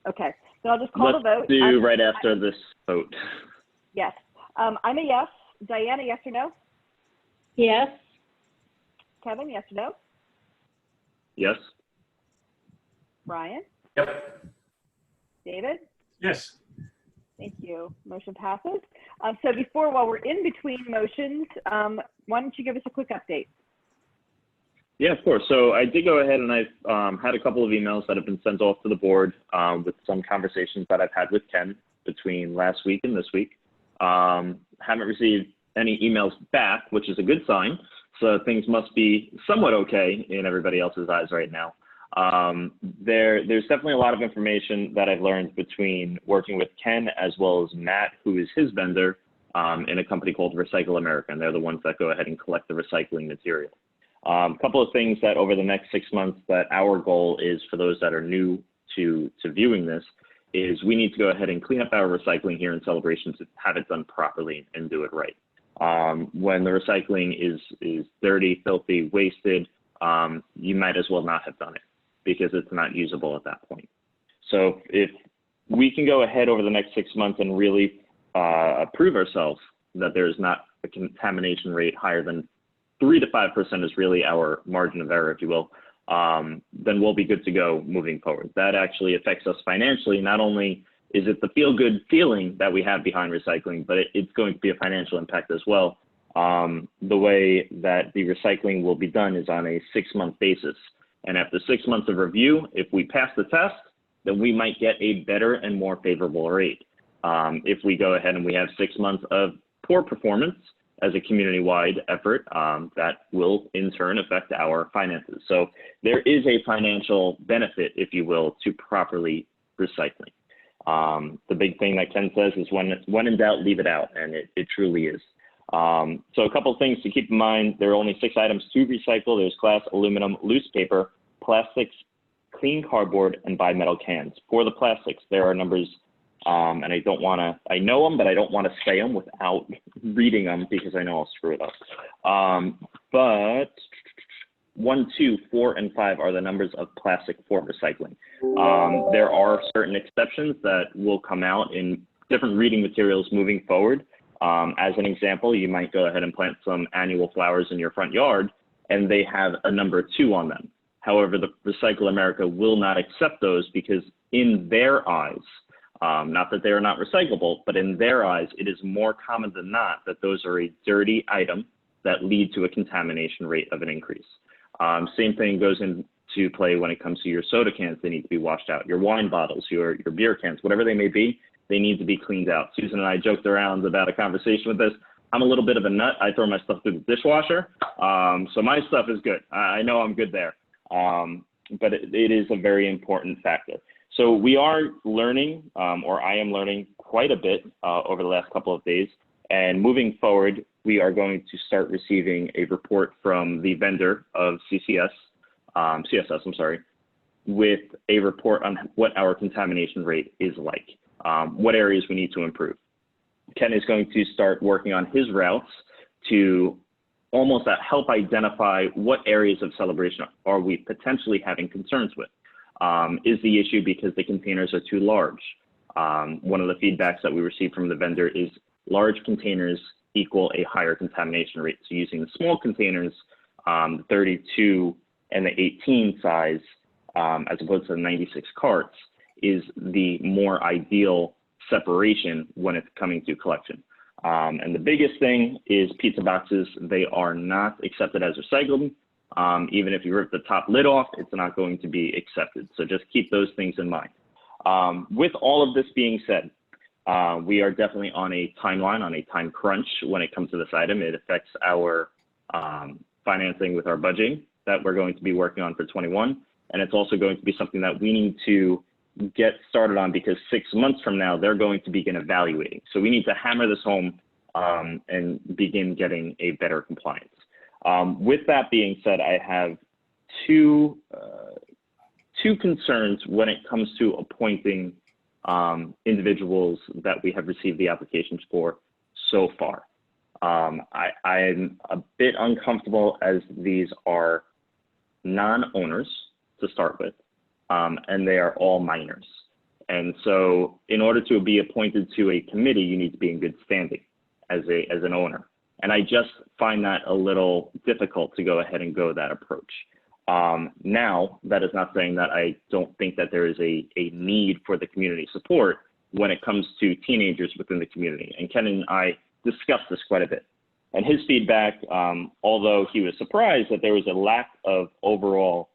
Okay. So I'll just call the vote. Let's do right after this vote. Yes. I'm a yes. Diana, yes or no? Yes. Kevin, yes or no? Yes. Brian? Yep. David? Yes. Thank you. Motion passes. So while we're in between motions, why don't you give us a quick update? Yeah, of course. So I did go ahead and I've had a couple of emails that have been sent off to the board with some conversations that I've had with Ken between last week and this week. Haven't received any emails back, which is a good sign. So things must be somewhat okay in everybody else's eyes right now. There's definitely a lot of information that I've learned between working with Ken as well as Matt, who is his vendor in a company called Recycle America, and they're the ones that go ahead and collect the recycling material. A couple of things that over the next 6 months that our goal is for those that are new to viewing this is we need to go ahead and clean up our recycling here in Celebration to have it done properly and do it right. When the recycling is dirty, filthy, wasted, you might as well not have done it because it's not usable at that point. So if we can go ahead over the next 6 months and really prove ourselves that there is not a contamination rate higher than 3 to 5% is really our margin of error, if you will, then we'll be good to go moving forward. That actually affects us financially. Not only is it the feel-good feeling that we have behind recycling, but it's going to be a financial impact as well. The way that the recycling will be done is on a 6-month basis. And after 6 months of review, if we pass the test, then we might get a better and more favorable rate. If we go ahead and we have 6 months of poor performance as a community-wide effort, that will in turn affect our finances. So there is a financial benefit, if you will, to properly recycling. The big thing that Ken says is when in doubt, leave it out, and it truly is. So a couple of things to keep in mind. There are only 6 items to recycle. There's glass, aluminum, loose paper, plastics, clean cardboard, and bimetal cans. For the plastics, there are numbers, and I know them, but I don't want to say them without reading them because I know I'll screw it up. But 1, 2, 4, and 5 are the numbers of plastic for recycling. There are certain exceptions that will come out in different reading materials moving forward. As an example, you might go ahead and plant some annual flowers in your front yard, and they have a number 2 on them. However, the Recycle America will not accept those because in their eyes, not that they are not recyclable, but in their eyes, it is more common than not that those are a dirty item that lead to a contamination rate of an increase. Same thing goes into play when it comes to your soda cans. They need to be washed out. Your wine bottles, your beer cans, whatever they may be, they need to be cleaned out. Susan and I joked around about a conversation with this. I'm a little bit of a nut. I throw my stuff through the dishwasher. So my stuff is good. I know I'm good there. But it is a very important factor. So we are learning, or I am learning quite a bit over the last couple of days. And moving forward, we are going to start receiving a report from the vendor of CSS, with a report on what our contamination rate is like, what areas we need to improve. Ken is going to start working on his routes to almost help identify what areas of celebration are we potentially having concerns with. Is the issue because the containers are too large? One of the feedbacks that we received from the vendor is large containers equal a higher contamination rate. So using the small containers, the 32 and the 18 size, as opposed to the 96 carts, is the more ideal separation when it's coming to collection. And the biggest thing is pizza boxes. They are not accepted as recycled. Even if you rip the top lid off, it's not going to be accepted. So just keep those things in mind. With all of this being said, we are definitely on a timeline, on a time crunch when it comes to this item. It affects our financing with our budgeting that we're going to be working on for 21. And it's also going to be something that we need to get started on because 6 months from now, they're going to begin evaluating. So we need to hammer this home and begin getting a better compliance. With that being said, I have two concerns when it comes to appointing individuals that we have received the applications for so far. I'm a bit uncomfortable as these are non-owners to start with, and they are all minors. And so in order to be appointed to a committee, you need to be in good standing as an owner. And I just find that a little difficult to go ahead and go that approach. Now, that is not saying that I don't think that there is a need for the community support when it comes to teenagers within the community. And Ken and I discussed this quite a bit. And his feedback, although he was surprised that there was a lack of overall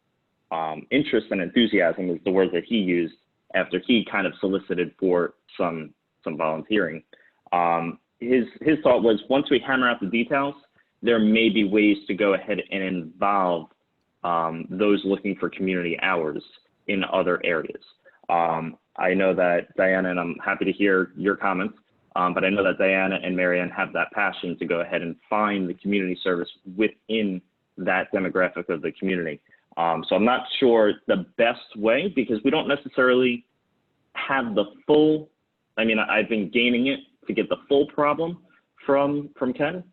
interest and enthusiasm, is the word that he used after he kind of solicited for some volunteering. His thought was, once we hammer out the details, there may be ways to go ahead and involve those looking for community hours in other areas. I know that Diana, and I'm happy to hear your comments, but I know that Diana and Marianne have that passion to go ahead and find the community service within that demographic of the community. So I'm not sure the best way, because we don't necessarily have the full, I mean, I've been gaming it to get the full problem from Ken,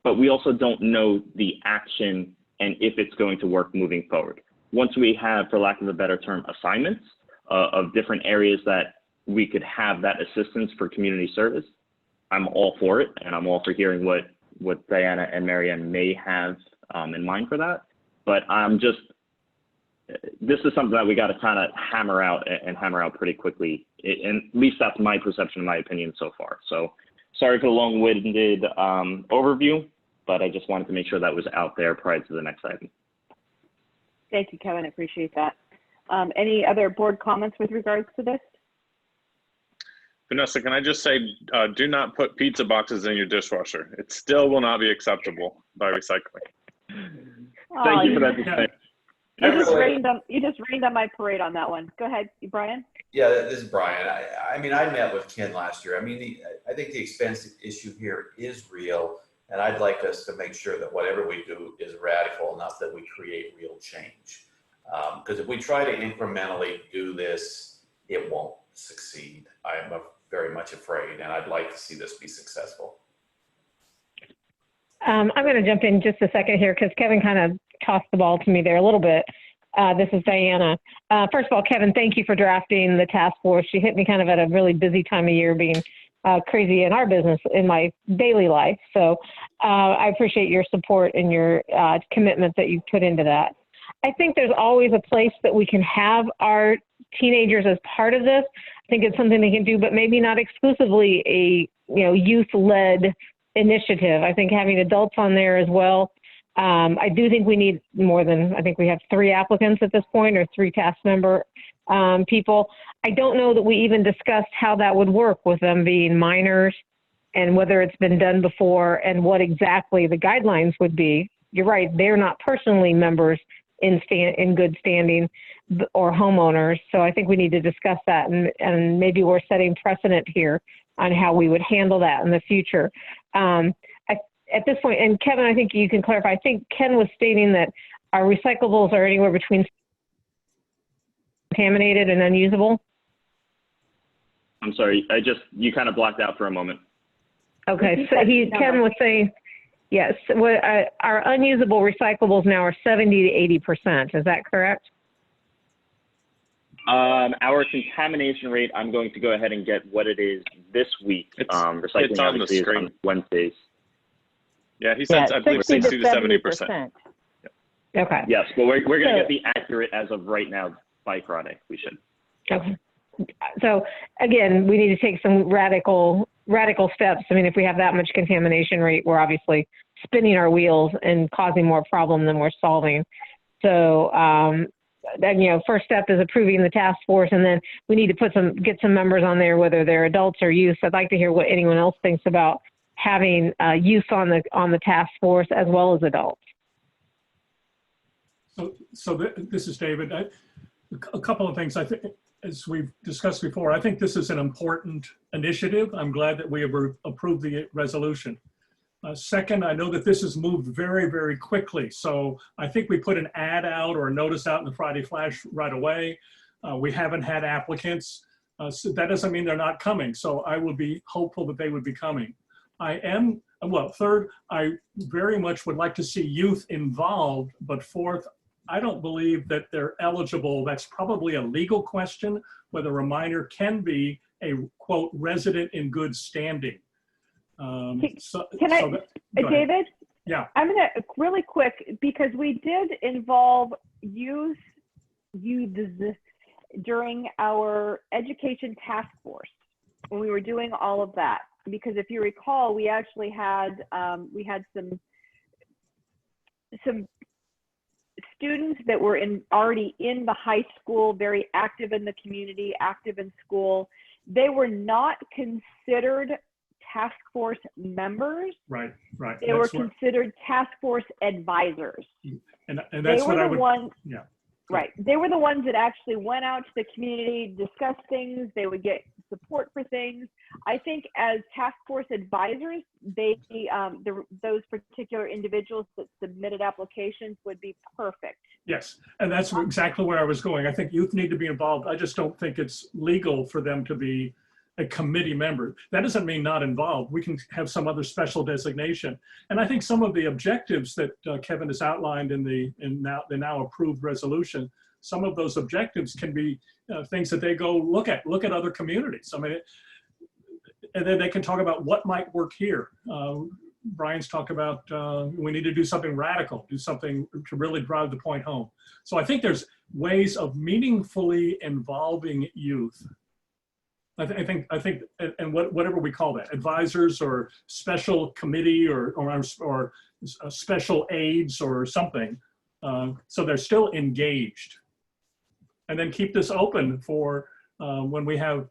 but we also don't know the action and if it's going to work moving forward. Once we have, for lack of a better term, assignments of different areas that we could have that assistance for community service, I'm all for it, and I'm all for hearing what Diana and Marianne may have in mind for that. But I'm just, this is something that we got to kind of hammer out and hammer out pretty quickly. And at least that's my perception, my opinion so far. So sorry for the long-winded overview, but I just wanted to make sure that was out there prior to the next item. Thank you, Kevin. I appreciate that. Any other board comments with regards to this? Vanessa, can I just say, do not put pizza boxes in your dishwasher. It still will not be acceptable by recycling. Thank you for that. You just rained on my parade on that one. Go ahead, Brian. Yeah, this is Brian. I mean, I met with Ken last year. I mean, I think the expense issue here is real, and I'd like us to make sure that whatever we do is radical enough that we create real change. Because if we try to incrementally do this, it won't succeed. I'm very much afraid, and I'd like to see this be successful. I'm going to jump in just a second here because Kevin kind of tossed the ball to me there a little bit. This is Diana. First of all, Kevin, thank you for drafting the task force. You hit me kind of at a really busy time of year, being crazy in our business, in my daily life. So I appreciate your support and your commitment that you've put into that. I think there's always a place that we can have our teenagers as part of this. I think it's something they can do, but maybe not exclusively a youth-led initiative. I think having adults on there as well. I do think we need more than, I think we have 3 applicants at this point, or 3 task member people. I don't know that we even discussed how that would work with them being minors and whether it's been done before and what exactly the guidelines would be. You're right, they're not personally members in good standing or homeowners. So I think we need to discuss that, and maybe we're setting precedent here on how we would handle that in the future. At this point, and Kevin, I think you can clarify, I think Ken was stating that our recyclables are anywhere between contaminated and unusable. I'm sorry, you kind of blocked out for a moment. Okay, so Ken was saying, yes, our unusable recyclables now are 70 to 80%. Is that correct? Our contamination rate, I'm going to go ahead and get what it is this week. Recycling it's on the obviously screen. is on Wednesdays. Yeah, he said, I believe 60 to 70%. Okay. Yes, but we're going to get the accurate as of right now by Friday. We should. Okay. So again, we need to take some radical steps. I mean, if we have that much contamination rate, we're obviously spinning our wheels and causing more problem than we're solving. So then, first step is approving the task force, and then we need to get some members on there, whether they're adults or youth. I'd like to hear what anyone else thinks about having youth on the task force as well as adults. So this is David. A couple of things. I think, as we've discussed before, I think this is an important initiative. I'm glad that we have approved the resolution. Second, I know that this has moved very, very quickly. So I think we put an ad out or a notice out in the Friday Flash right away. We haven't had applicants. So that doesn't mean they're not coming. So I would be hopeful that they would be coming. Third, I very much would like to see youth involved, but fourth, I don't believe that they're eligible. That's probably a legal question, whether a minor can be a, quote, resident in good standing. David? Yeah. I'm going to really quick, because we did involve youth during our education task force when we were doing all of that. Because if you recall, we actually had some students that were already in the high school, very active in the community, active in school. They were not considered task force members. Right. They were considered task force advisors. And that's what I would. Yeah. Right. They were the ones that actually went out to the community, discussed things. They would get support for things. I think as task force advisors, those particular individuals that submitted applications would be perfect. Yes, and that's exactly where I was going. I think youth need to be involved. I just don't think it's legal for them to be a committee member. That doesn't mean not involved. We can have some other special designation. And I think some of the objectives that Kevin has outlined in the now approved resolution, some of those objectives can be things that they go look at other communities. I mean, and then they can talk about what might work here. Brian's talked about we need to do something radical, do something to really drive the point home. So I think there's ways of meaningfully involving youth. I think, and whatever we call that, advisors or special committee or special aides or something, so they're still engaged. And then keep this open for when we have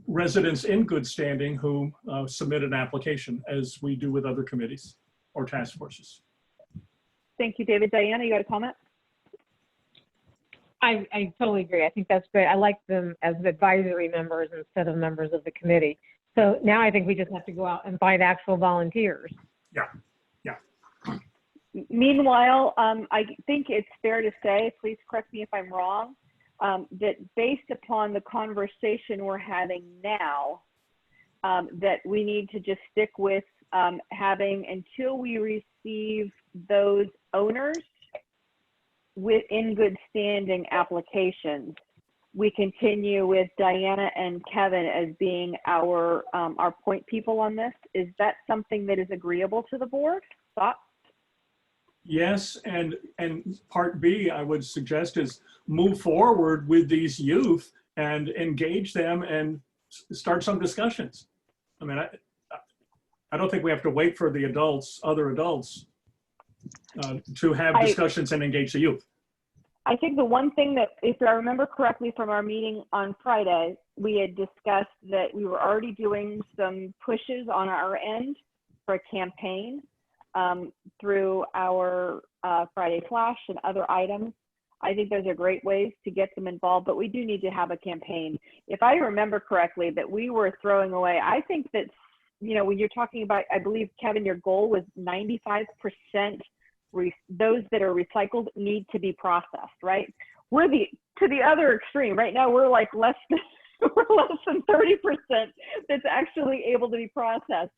residents in good standing who submit an application, as we do with other committees or task forces. Thank you, David. Diana, you got a comment? I totally agree. I think that's great. I like them as advisory members instead of members of the committee. So now I think we just have to go out and find actual volunteers. Yeah. Meanwhile, I think it's fair to say, please correct me if I'm wrong, that based upon the conversation we're having now, that we need to just stick with having, until we receive those owners in good standing applications, we continue with Diana and Kevin as being our point people on this. Is that something that is agreeable to the board? Thoughts? Yes, and part B, I would suggest, is move forward with these youth and engage them and start some discussions. I mean, I don't think we have to wait for the adults, other adults, to have discussions and engage the youth. I think the one thing that, if I remember correctly from our meeting on Friday, we had discussed that we were already doing some pushes on our end for a campaign through our Friday Flash and other items. I think those are great ways to get them involved, but we do need to have a campaign. If I remember correctly, that we were throwing away, I think that, you know, when you're talking about, I believe, Kevin, your goal was 95% those that are recycled need to be processed, right? We're to the other extreme. Right now, we're like less than 30% that's actually able to be processed.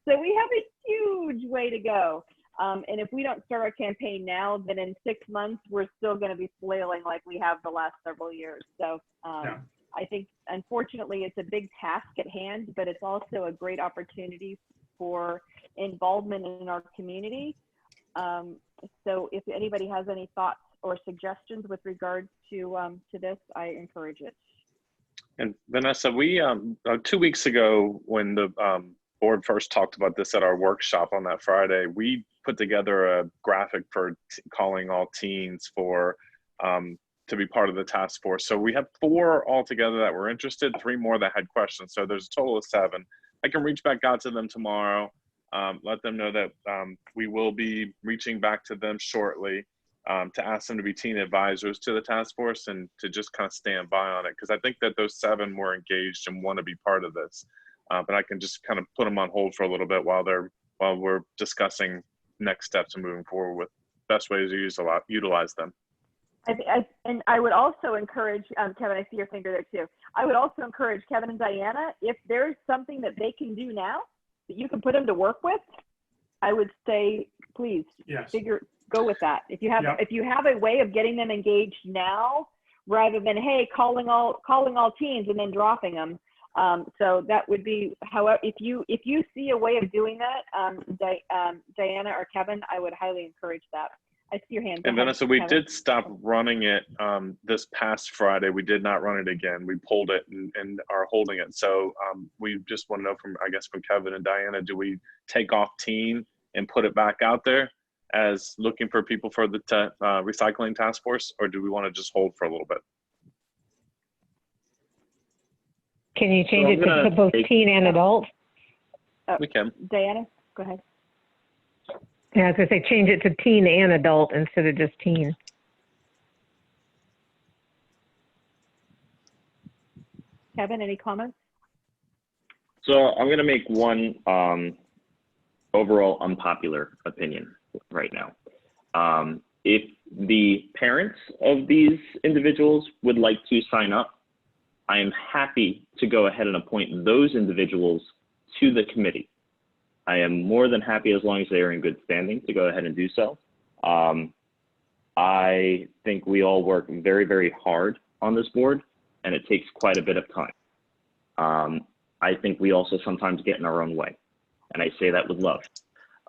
So we have a huge way to go. And if we don't start our campaign now, then in 6 months, we're still going to be flailing like we have the last several years. So I think, unfortunately, it's a big task at hand, but it's also a great opportunity for involvement in our community. So if anybody has any thoughts or suggestions with regard to this, I encourage it. And Vanessa, we 2 weeks ago, when the board first talked about this at our workshop on that Friday, we put together a graphic for calling all teens for to be part of the task force. So we have 4 altogether that were interested, 3 more that had questions. So there's a total of 7. I can reach back out to them tomorrow. Let them know that we will be reaching back to them shortly to ask them to be teen advisors to the task force and to just kind of stand by on it. Because I think that those 7 were engaged and want to be part of this. But I can just kind of put them on hold for a little bit while we're discussing next steps and moving forward with best ways to utilize them. And I would also encourage, Kevin, I see your finger there too. I would also encourage Kevin and Diana, if there's something that they can do now that you can put them to work with, I would say, please, yes, go with that. If you have a way of getting them engaged now, rather than, hey, calling all teens and then dropping them. So that would be, however, if you see a way of doing that, Diana or Kevin, I would highly encourage that. I see your hand. And Vanessa, we did stop running it this past Friday. We did not run it again. We pulled it and are holding it. So we just want to know from Kevin and Diana, do we take off teen and put it back out there as looking for people for the recycling task force, or do we want to just hold for a little bit? Can you change it to both teen and adult? We can. Diana, go ahead. Yeah, I was going to say change it to teen and adult instead of just teen. Kevin, any comments? So I'm going to make one overall unpopular opinion right now. If the parents of these individuals would like to sign up, I am happy to go ahead and appoint those individuals to the committee. I am more than happy, as long as they are in good standing, to go ahead and do so. I think we all work very, very hard on this board, and it takes quite a bit of time. I think we also sometimes get in our own way, and I say that with love.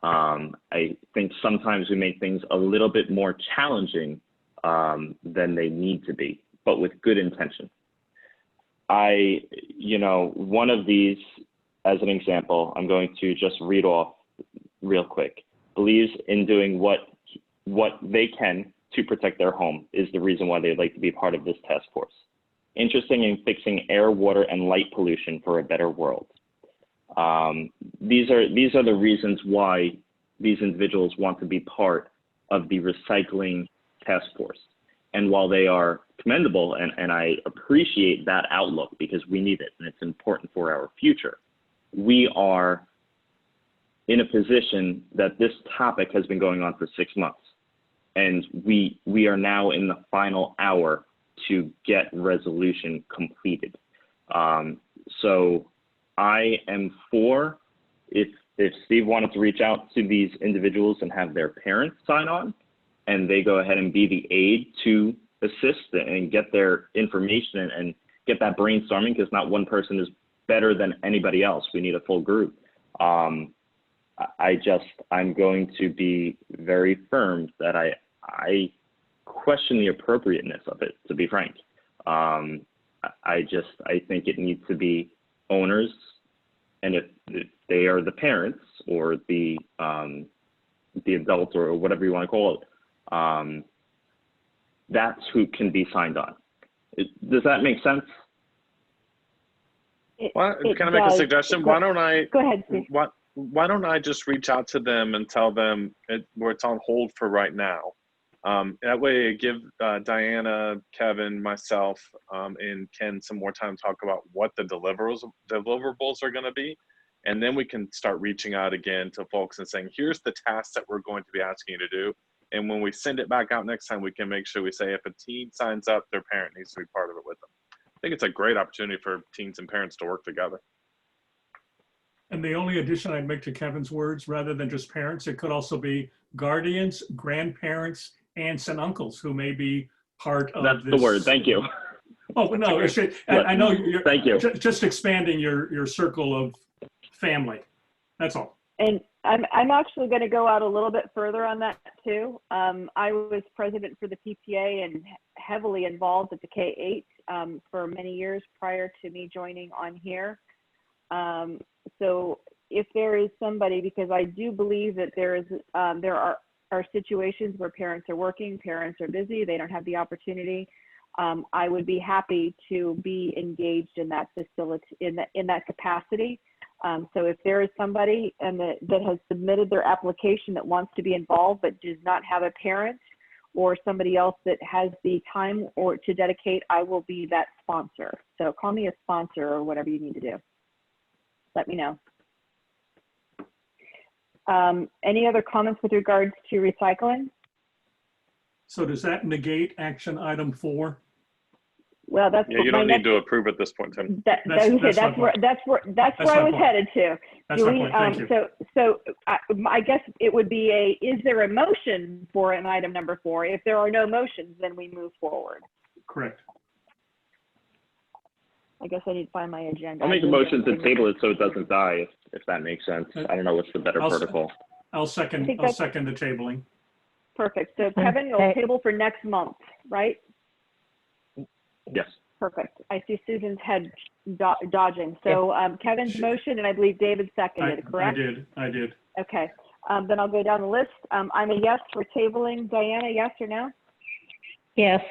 I think sometimes we make things a little bit more challenging than they need to be, but with good intention. One of these, as an example, I'm going to just read off real quick. Believes in doing what they can to protect their home is the reason why they'd like to be part of this task force. Interested in fixing air, water, and light pollution for a better world. These are the reasons why these individuals want to be part of the recycling task force. And while they are commendable, and I appreciate that outlook because we need it and it's important for our future, we are in a position that this topic has been going on for 6 months. And we are now in the final hour to get resolution completed. So I am for, if Steve wanted to reach out to these individuals and have their parents sign on, and they go ahead and be the aid to assist and get their information and get that brainstorming, because not one person is better than anybody else. We need a full group. I'm going to be very firm that I question the appropriateness of it, to be frank. I think it needs to be owners, and if they are the parents or the adults or whatever you want to call it, that's who can be signed on. Does that make sense? Can I make a suggestion? Why don't I go ahead, Steve. Why don't I just reach out to them and tell them where it's on hold for right now? That way, give Diana, Kevin, myself, and Ken some more time to talk about what the deliverables are going to be. And then we can start reaching out again to folks and saying, here's the tasks that we're going to be asking you to do. And when we send it back out next time, we can make sure we say if a teen signs up, their parent needs to be part of it with them. I think it's a great opportunity for teens and parents to work together. And the only addition I'd make to Kevin's words, rather than just parents, it could also be guardians, grandparents, aunts and uncles who may be part of That's this. the word. Thank you. Oh, no, I know you're Thank you. just expanding your circle of family. That's all. And I'm actually going to go out a little bit further on that too. I was president for the PTA and heavily involved at the K-8 for many years prior to me joining on here. So if there is somebody, because I do believe that there are situations where parents are working, parents are busy, they don't have the opportunity. I would be happy to be engaged in that facility, in that capacity. So if there is somebody that has submitted their application that wants to be involved but does not have a parent or somebody else that has the time or to dedicate, I will be that sponsor. So call me a sponsor or whatever you need to do. Let me know. Any other comments with regards to recycling? So does that negate action item 4? Well, that's you don't need to approve at this point, Tim. That's where I was headed to. That's my point. Thank you. So I guess it would be is there a motion for an item number 4? If there are no motions, then we move forward. Correct. I guess I need to find my agenda. I'll make a motion to table it so it doesn't die, if that makes sense. I don't know what's the better protocol. I'll second the tabling. Perfect. So Kevin, you'll table for next month, right? Yes. Perfect. I see Susan's head dodging. So Kevin's motion, and I believe David seconded, correct? I did. Okay. Then I'll go down the list. I'm a yes for tabling. Diana, yes or no? Yes.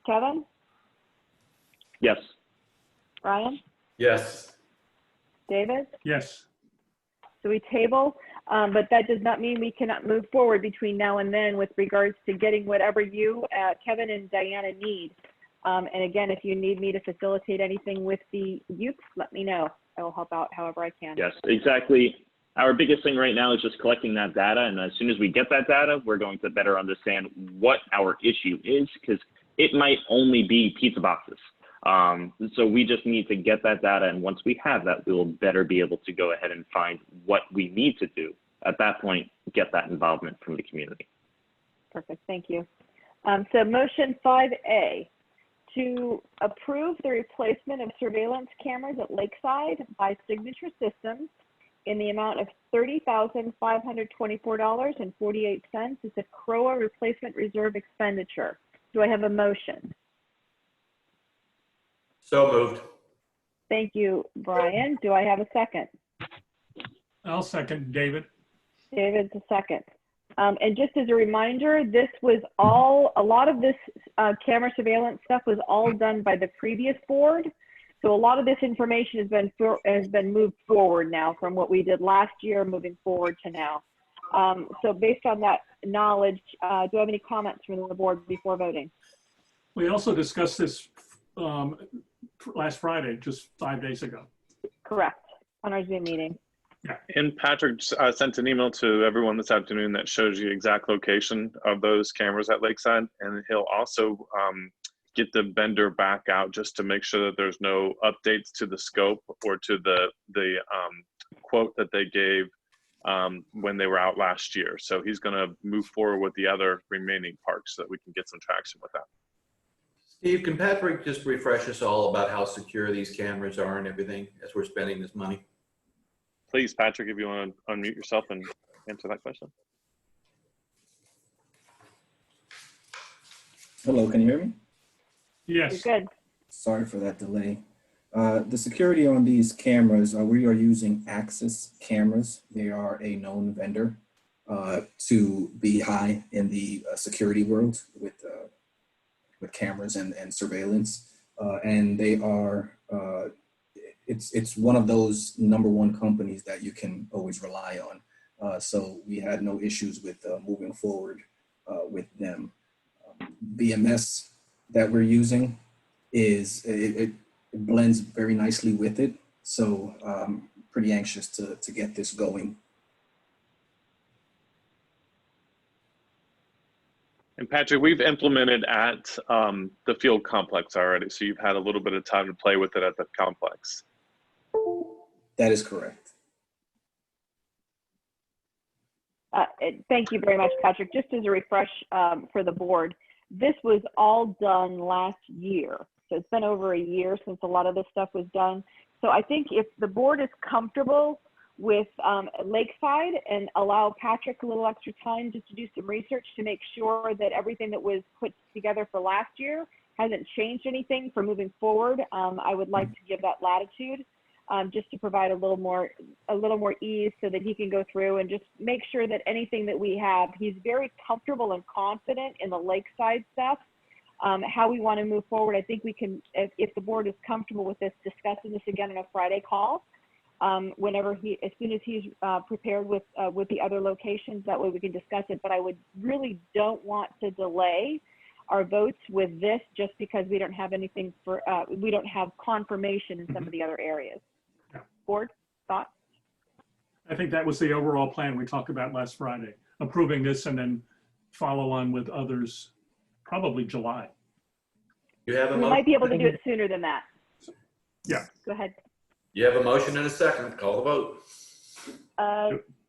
Kevin? Yes. Ryan? Yes. David? Yes. So we table, but that does not mean we cannot move forward between now and then with regards to getting whatever you, Kevin and Diana need. And again, if you need me to facilitate anything with the youth, let me know. I will help out however I can. Yes, exactly. Our biggest thing right now is just collecting that data. And as soon as we get that data, we're going to better understand what our issue is, because it might only be pizza boxes. So we just need to get that data. And once we have that, we will better be able to go ahead and find what we need to do. At that point, get that involvement from the community. Perfect. Thank you. So motion 5A, to approve the replacement of surveillance cameras at Lakeside by Signature Systems in the amount of $30,524.48. It's a CROA replacement reserve expenditure. Do I have a motion? So moved. Thank you, Brian. Do I have a second? I'll second, David. David's a second. And just as a reminder, this was a lot of this camera surveillance stuff was all done by the previous board. So a lot of this information has been moved forward now from what we did last year, moving forward to now. So based on that knowledge, do I have any comments from the board before voting? We also discussed this last Friday, just 5 days ago. Correct, on our Zoom meeting. Yeah. And Patrick sent an email to everyone this afternoon that shows the exact location of those cameras at Lakeside. And he'll also get the vendor back out just to make sure that there's no updates to the scope or to the quote that they gave when they were out last year. So he's going to move forward with the other remaining parks so that we can get some traction with that. Steve, can Patrick just refresh us all about how secure these cameras are and everything as we're spending this money? Please, Patrick, if you want to unmute yourself and answer that question. Hello, can you hear me? Yes. You're good. Sorry for that delay. The security on these cameras, we are using Axis cameras. They are a known vendor to be high in the security world with cameras and surveillance. And they are, it's one of those #1 companies that you can always rely on. So we had no issues with moving forward with them. BMS that we're using is, it blends very nicely with it. So pretty anxious to get this going. And Patrick, we've implemented at the field complex already. So you've had a little bit of time to play with it at the complex. That is correct. Thank you very much, Patrick. Just as a refresh for the board, this was all done last year. So it's been over a year since a lot of this stuff was done. So I think if the board is comfortable with Lakeside and allow Patrick a little extra time just to do some research to make sure that everything that was put together for last year hasn't changed anything for moving forward, I would like to give that latitude just to provide a little more ease so that he can go through and just make sure that anything that we have, he's very comfortable and confident in the Lakeside stuff. How we want to move forward, I think we can, if the board is comfortable with this, discussing this again on a Friday call. Whenever as soon as he's prepared with the other locations, that way we can discuss it. But I really don't want to delay our votes with this just because we don't have anything for, we don't have confirmation in some of the other areas. Yeah. Board, thoughts? I think that was the overall plan we talked about last Friday, approving this and then follow on with others, probably July. You have a We motion? might be able to do it sooner than that. Yeah. Go ahead. You have a motion and a second. Call the vote.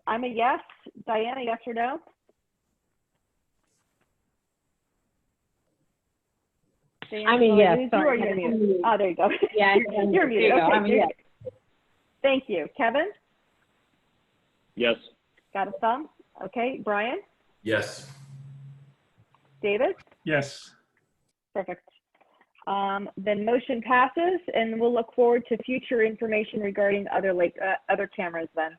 I'm a yes. Diana, yes or no? Diana, I'm a yes, you sorry. or you're muted? Oh, there you go. Yeah, you're muted. Okay, I'm a yes. Thank you. Kevin? Yes. Got a thumb? Okay. Brian? Yes. David? Yes. Perfect. Then motion passes, and we'll look forward to future information regarding other cameras then.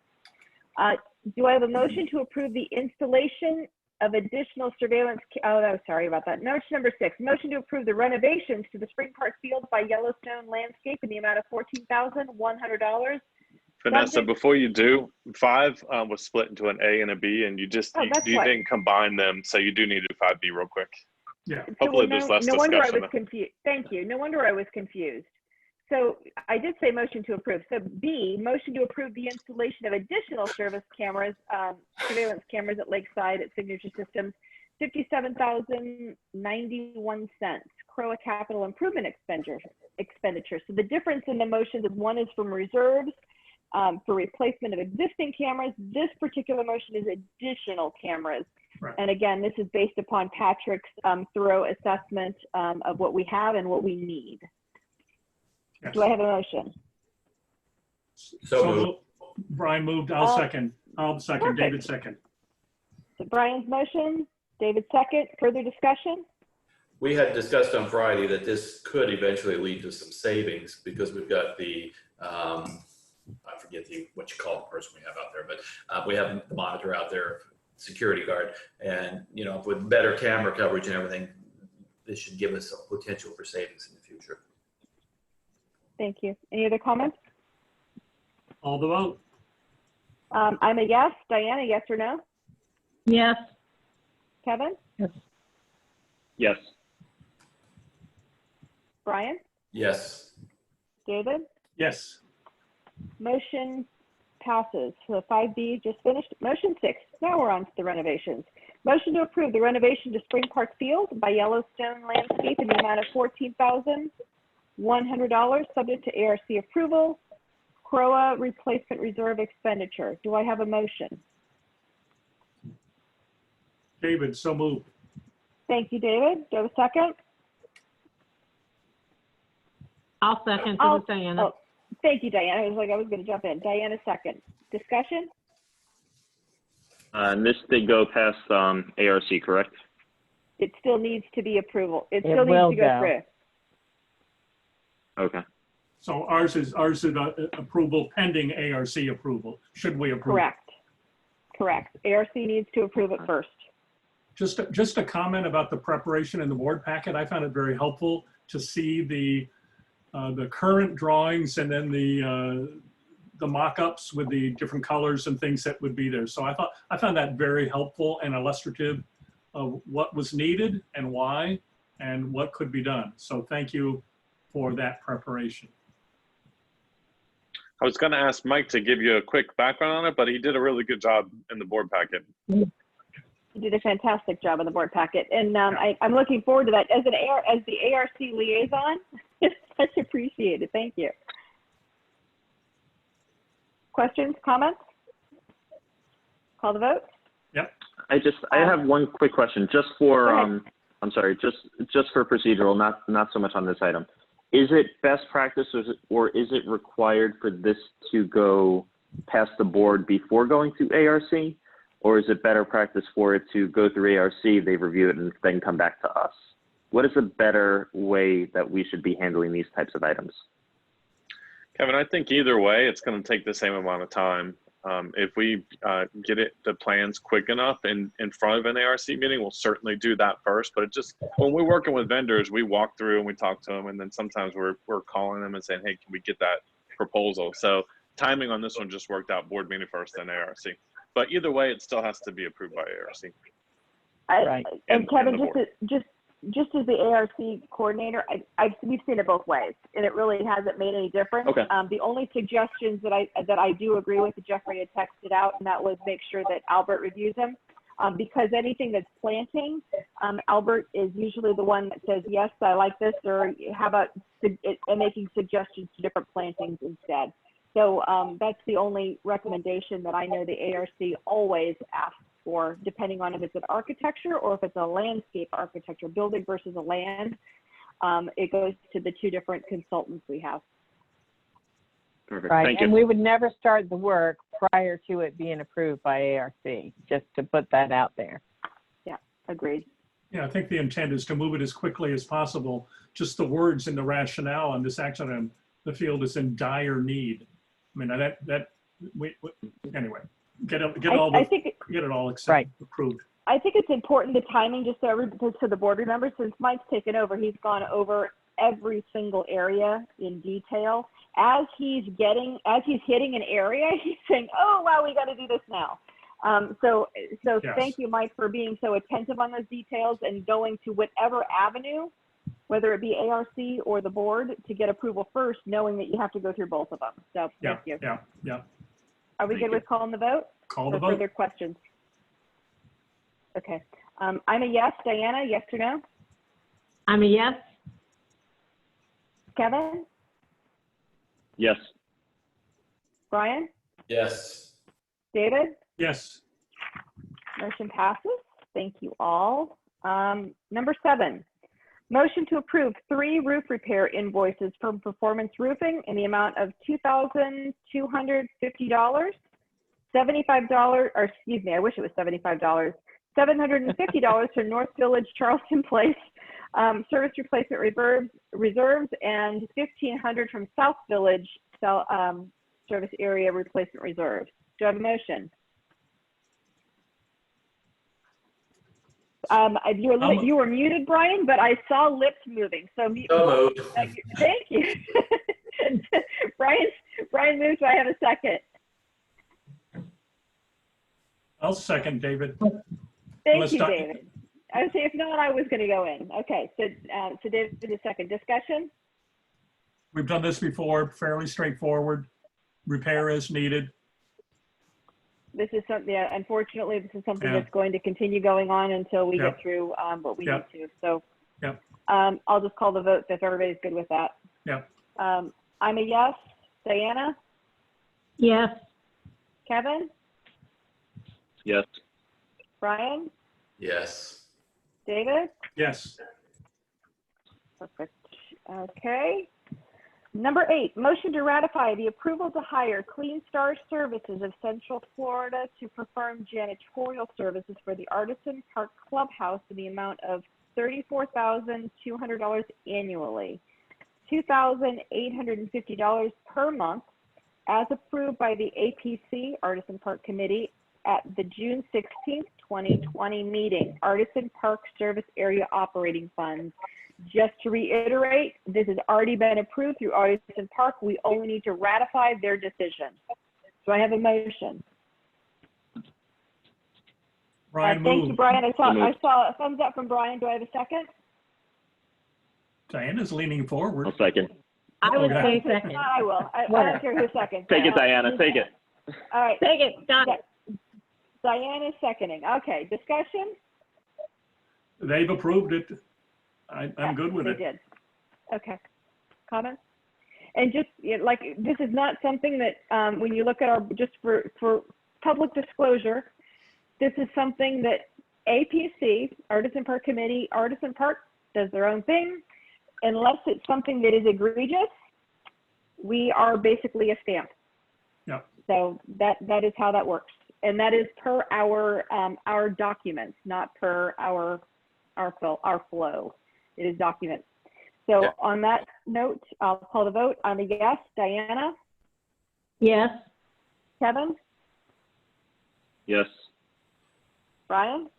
Do I have a motion to approve the installation of additional surveillance? Oh, sorry about that. Motion number 6, motion to approve the renovations to the Spring Park Field by Yellowstone Landscape in the amount of $14,100. Vanessa, before you do, 5 was split into an A and a B, and you didn't combine them, so you do need to do 5B real quick. Yeah. Hopefully there's less no wonder discussion. I was confused. Thank you. No wonder I was confused. So I did say motion to approve. So B, motion to approve the installation of additional surveillance cameras at Lakeside at Signature Systems, $57,091. CROA capital improvement expenditure. So the difference in the motions is one is from reserves for replacement of existing cameras. This particular motion is additional cameras. Right. And again, this is based upon Patrick's thorough assessment of what we have and what we need. Yes. Do I have a motion? So Brian moved, I'll second. Perfect. David second. So Brian's motion, David second. Further discussion? we had discussed on Friday that this could eventually lead to some savings because we've got the, I forget what you call the person we have out there, but we have the monitor out there, security guard, and with better camera coverage and everything, this should give us a potential for savings in the future. Thank you. Any other comments? All the vote. I'm a yes. Diana, yes or no? Yes. Kevin? Yes. Brian? Yes. David? Yes. Motion passes. So 5B just finished. Motion 6. Now we're on to the renovations. Motion to approve the renovation to Spring Park Field by Yellowstone Landscape in the amount of $14,100, subject to ARC approval. CROA replacement reserve expenditure. Do I have a motion? David, so moved. Thank you, David. Do I have a second? I'll second. This is Diana. Oh, thank you, Diana. I was going to jump in. Diana, second. Discussion? And this did go past ARC, correct? It still needs to be approval. It It still needs will to go through. Okay. So ours is approval pending ARC approval. Should we approve? Correct. ARC needs to approve it first. Just a comment about the preparation in the board packet. I found it very helpful to see the current drawings and then the mock-ups with the different colors and things that would be there. So I found that very helpful and illustrative of what was needed and why and what could be done. So thank you for that preparation. I was going to ask Mike to give you a quick background on it, but he did a really good job in the board packet. You did a fantastic job on the board packet, and I'm looking forward to that as the ARC liaison. It's much appreciated. Thank you. Questions, comments? Call the vote. Yep. I have one quick question, just for I'm sorry, just for procedural, not so much on this item. Is it best practice, or is it required for this to go past the board before going to ARC? Or is it better practice for it to go through ARC, they review it, and then come back to us? What is a better way that we should be handling these types of items? Kevin, I think either way, it's going to take the same amount of time. If we get the plans quick enough in front of an ARC meeting, we'll certainly do that first. But it just, when we're working with vendors, we walk through and we talk to them, and then sometimes we're calling them and saying, hey, can we get that proposal? So timing on this one just worked out, board meeting first, then ARC. But either way, it still has to be approved by ARC. Right. And Kevin, just as the ARC coordinator, we've seen it both ways, and it really hasn't made any difference. Okay. The only suggestions that I do agree with, that Jeffrey had texted out, and that was make sure that Albert reviews them, because anything that's planting, Albert is usually the one that says, yes, I like this, or how about making suggestions to different plantings instead. So that's the only recommendation that I know the ARC always asks for, depending on if it's an architecture or if it's a landscape architecture, building versus a land. It goes to the two different consultants we have. Perfect. Right, Thank you. and we would never start the work prior to it being approved by ARC, just to put that out there. Yeah, agreed. Yeah, I think the intent is to move it as quickly as possible. Just the words and the rationale on this action item, the field is in dire need. I mean, anyway, get it all approved. I think it's important, the timing, just so the board remembers, since Mike's taken over, he's gone over every single area in detail. As he's hitting an area, he's saying, oh, wow, we got to do this now. So yes. Thank you, Mike, for being so attentive on those details and going to whatever avenue, whether it be ARC or the board, to get approval first, knowing that you have to go through both of them. So thank you. Yeah. Are we good with calling the vote? Call the vote. Further questions? Okay. I'm a yes. Diana, yes or no? I'm a yes. Kevin? Yes. Brian? Yes. David? Yes. Motion passes. Thank you all. Number 7, motion to approve 3 roof repair invoices from Performance Roofing in the amount of $2,250, $75, or excuse me, I wish it was $75, $750 from North Village Charleston Place service replacement reserves, and $1,500 from South Village service area replacement reserves. Do I have a motion? You were muted, Brian, but I saw lips moving. So thank you. Brian moved. Do I have a second? I'll second, David. Thank you, David. I would say if not, I was going to go in. Okay, so David did a second. Discussion? We've done this before, fairly straightforward. Repair as needed. This is something, unfortunately, this is something that's going to continue going on until we get through what we need to. So I'll just call the vote if everybody's good with that. Yeah. I'm a yes. Diana? Yes. Kevin, Yes. Brian, Yes. David? Yes. Perfect. Okay. Number 8, motion to ratify the approval to hire Clean Star Services of Central Florida to perform janitorial services for the Artisan Park Clubhouse in the amount of $34,200 annually, $2,850 per month, as approved by the APC, Artisan Park Committee, at the June 16th, 2020 meeting, Artisan Park Service Area Operating Funds. Just to reiterate, this has already been approved through Artisan Park. We only need to ratify their decision. So I have a motion. Brian, thank you, Brian. I saw a thumbs up from Brian. Do I have a second? Diana's leaning forward. I'll second. I would Okay. say second. I will. I don't care who seconds. Take it, Diana. Take it. All right. Take it. Got it. Diana's seconding. Okay. Discussion? They've approved it. I'm good with They it. did. Okay. Comments? And just like, this is not something that when you look at our, just for public disclosure, this is something that APC, Artisan Park Committee, Artisan Park does their own thing. Unless it's something that is egregious, we are basically a stamp. Yeah. So that is how that works. And that is per our documents, not per our flow. It is documents. So Yeah. on that note, I'll call the vote. On a yes, Diana, Yes. Kevin, Yes. Brian?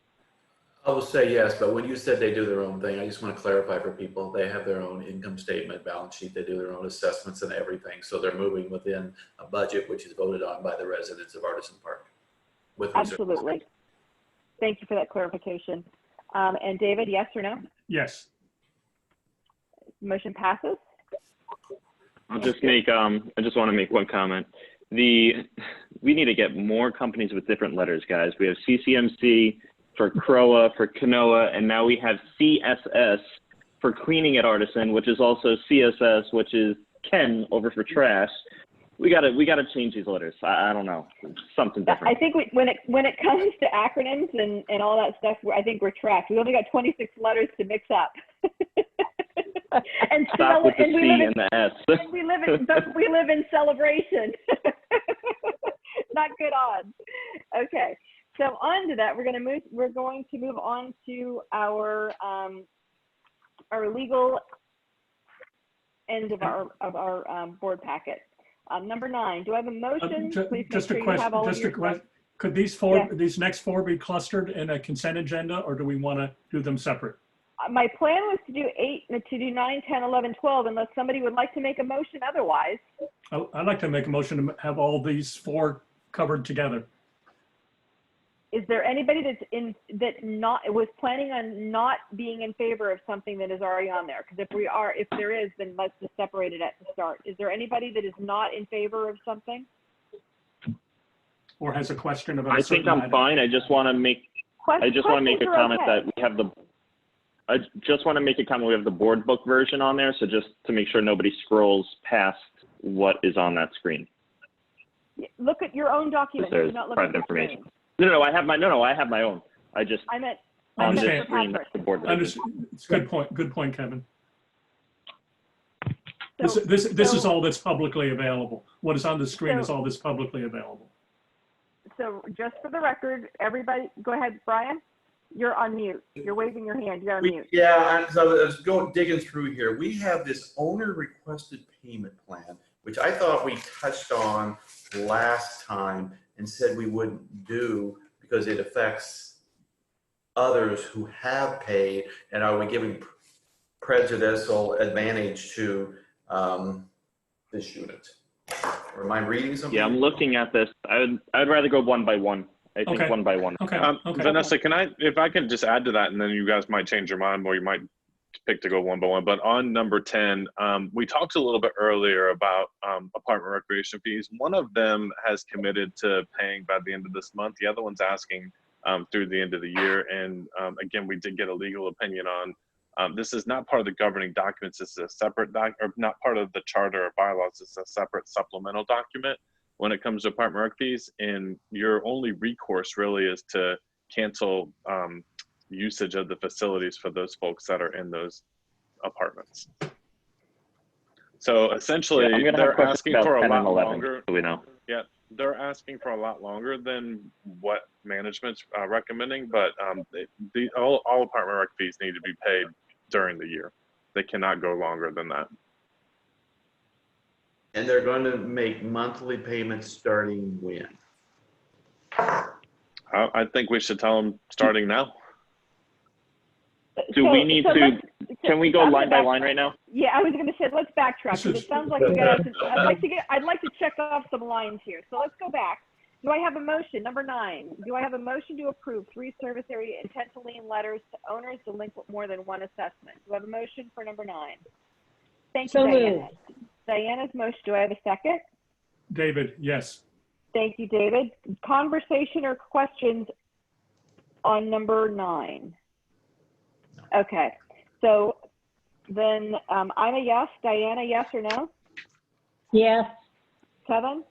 I will say yes, but when you said they do their own thing, I just want to clarify for people, they have their own income statement, balance sheet, they do their own assessments and everything. So they're moving within a budget which is voted on by the residents of Artisan Park. With reserves. Absolutely. Thank you for that clarification. And David, yes or no? Yes. Motion passes. I'll just make, I just want to make one comment. We need to get more companies with different letters, guys. We have CCMC for CROA, for CANOA, and now we have CSS for cleaning at Artisan, which is also CSS, which is Ken over for trash. We gotta change these letters. I don't know, something different. I think when it comes to acronyms and all that stuff, I think we're trapped. We only got 26 letters to mix up. And stop with the C and the S. we live in celebration. Not good odds. Okay, so on to that, we're going to move on to our legal end of our board packet. Number 9, do I have a motion? Please Just make a sure you have all question. of your Could these next 4 be clustered in a consent agenda, or do we want to do them separate? My plan was to do 9, 10, 11, 12, unless somebody would like to make a motion otherwise. I'd like to make a motion to have all these 4 covered together. Is there anybody was planning on not being in favor of something that is already on there? Because if there is, then let's just separate it at the start. Is there anybody that is not in favor of something? Or has a question about I think I'm fine. I just want to make a comment that we have I just want to make a comment. We have the board book version on there, so just to make sure nobody scrolls past what is on that screen. Look at your own document. There's private information. No, I have my own. I meant on this screen, that's the board version. It's a good point. Good point, Kevin. This is all that's publicly available. What is on the screen is all that's publicly available. So just for the record, everybody, go ahead, Brian. You're on mute. You're waving your hand. You're on mute. Yeah, so I was digging through here. We have this owner requested payment plan, which I thought we touched on last time and said we wouldn't do because it affects others who have paid. And are we giving prejudicial advantage to this unit? Or am I reading something? Yeah, I'm looking at this. I'd rather go one by one. I think one by one. Okay. Vanessa, if I can just add to that, and then you guys might change your mind, or you might pick to go one by one. But on number 10, we talked a little bit earlier about apartment recreation fees. One of them has committed to paying by the end of this month. The other one's asking through the end of the year. And again, we did get a legal opinion on this is not part of the governing documents. This is a separate or not part of the charter or bylaws. It's a separate supplemental document. when it comes to apartment rec fees, and your only recourse really is to cancel usage of the facilities for those folks that are in those apartments. So essentially, yeah, they're asking for a lot 11, longer. so we know. Yeah, they're asking for a lot longer than what management's recommending, but all apartment rec fees need to be paid during the year. They cannot go longer than that. And they're going to make monthly payments starting when? I think we should tell them starting now. Do we need to, can we go line by line right now? Yeah, I was going to say, let's backtrack, because it sounds like we got to, I'd like to check off some lines here. So let's go back. Do I have a motion? Number 9, do I have a motion to approve 3 service area intent to lien letters to owners delinquent more than 1 assessment? Do I have a motion for number 9? Thank you, So Diana. moved. Diana's motion. Do I have a second? David, yes. Thank you, David. Conversation or questions on number 9? Okay, so then I'm a yes. Diana, yes or no? Yes. Kevin?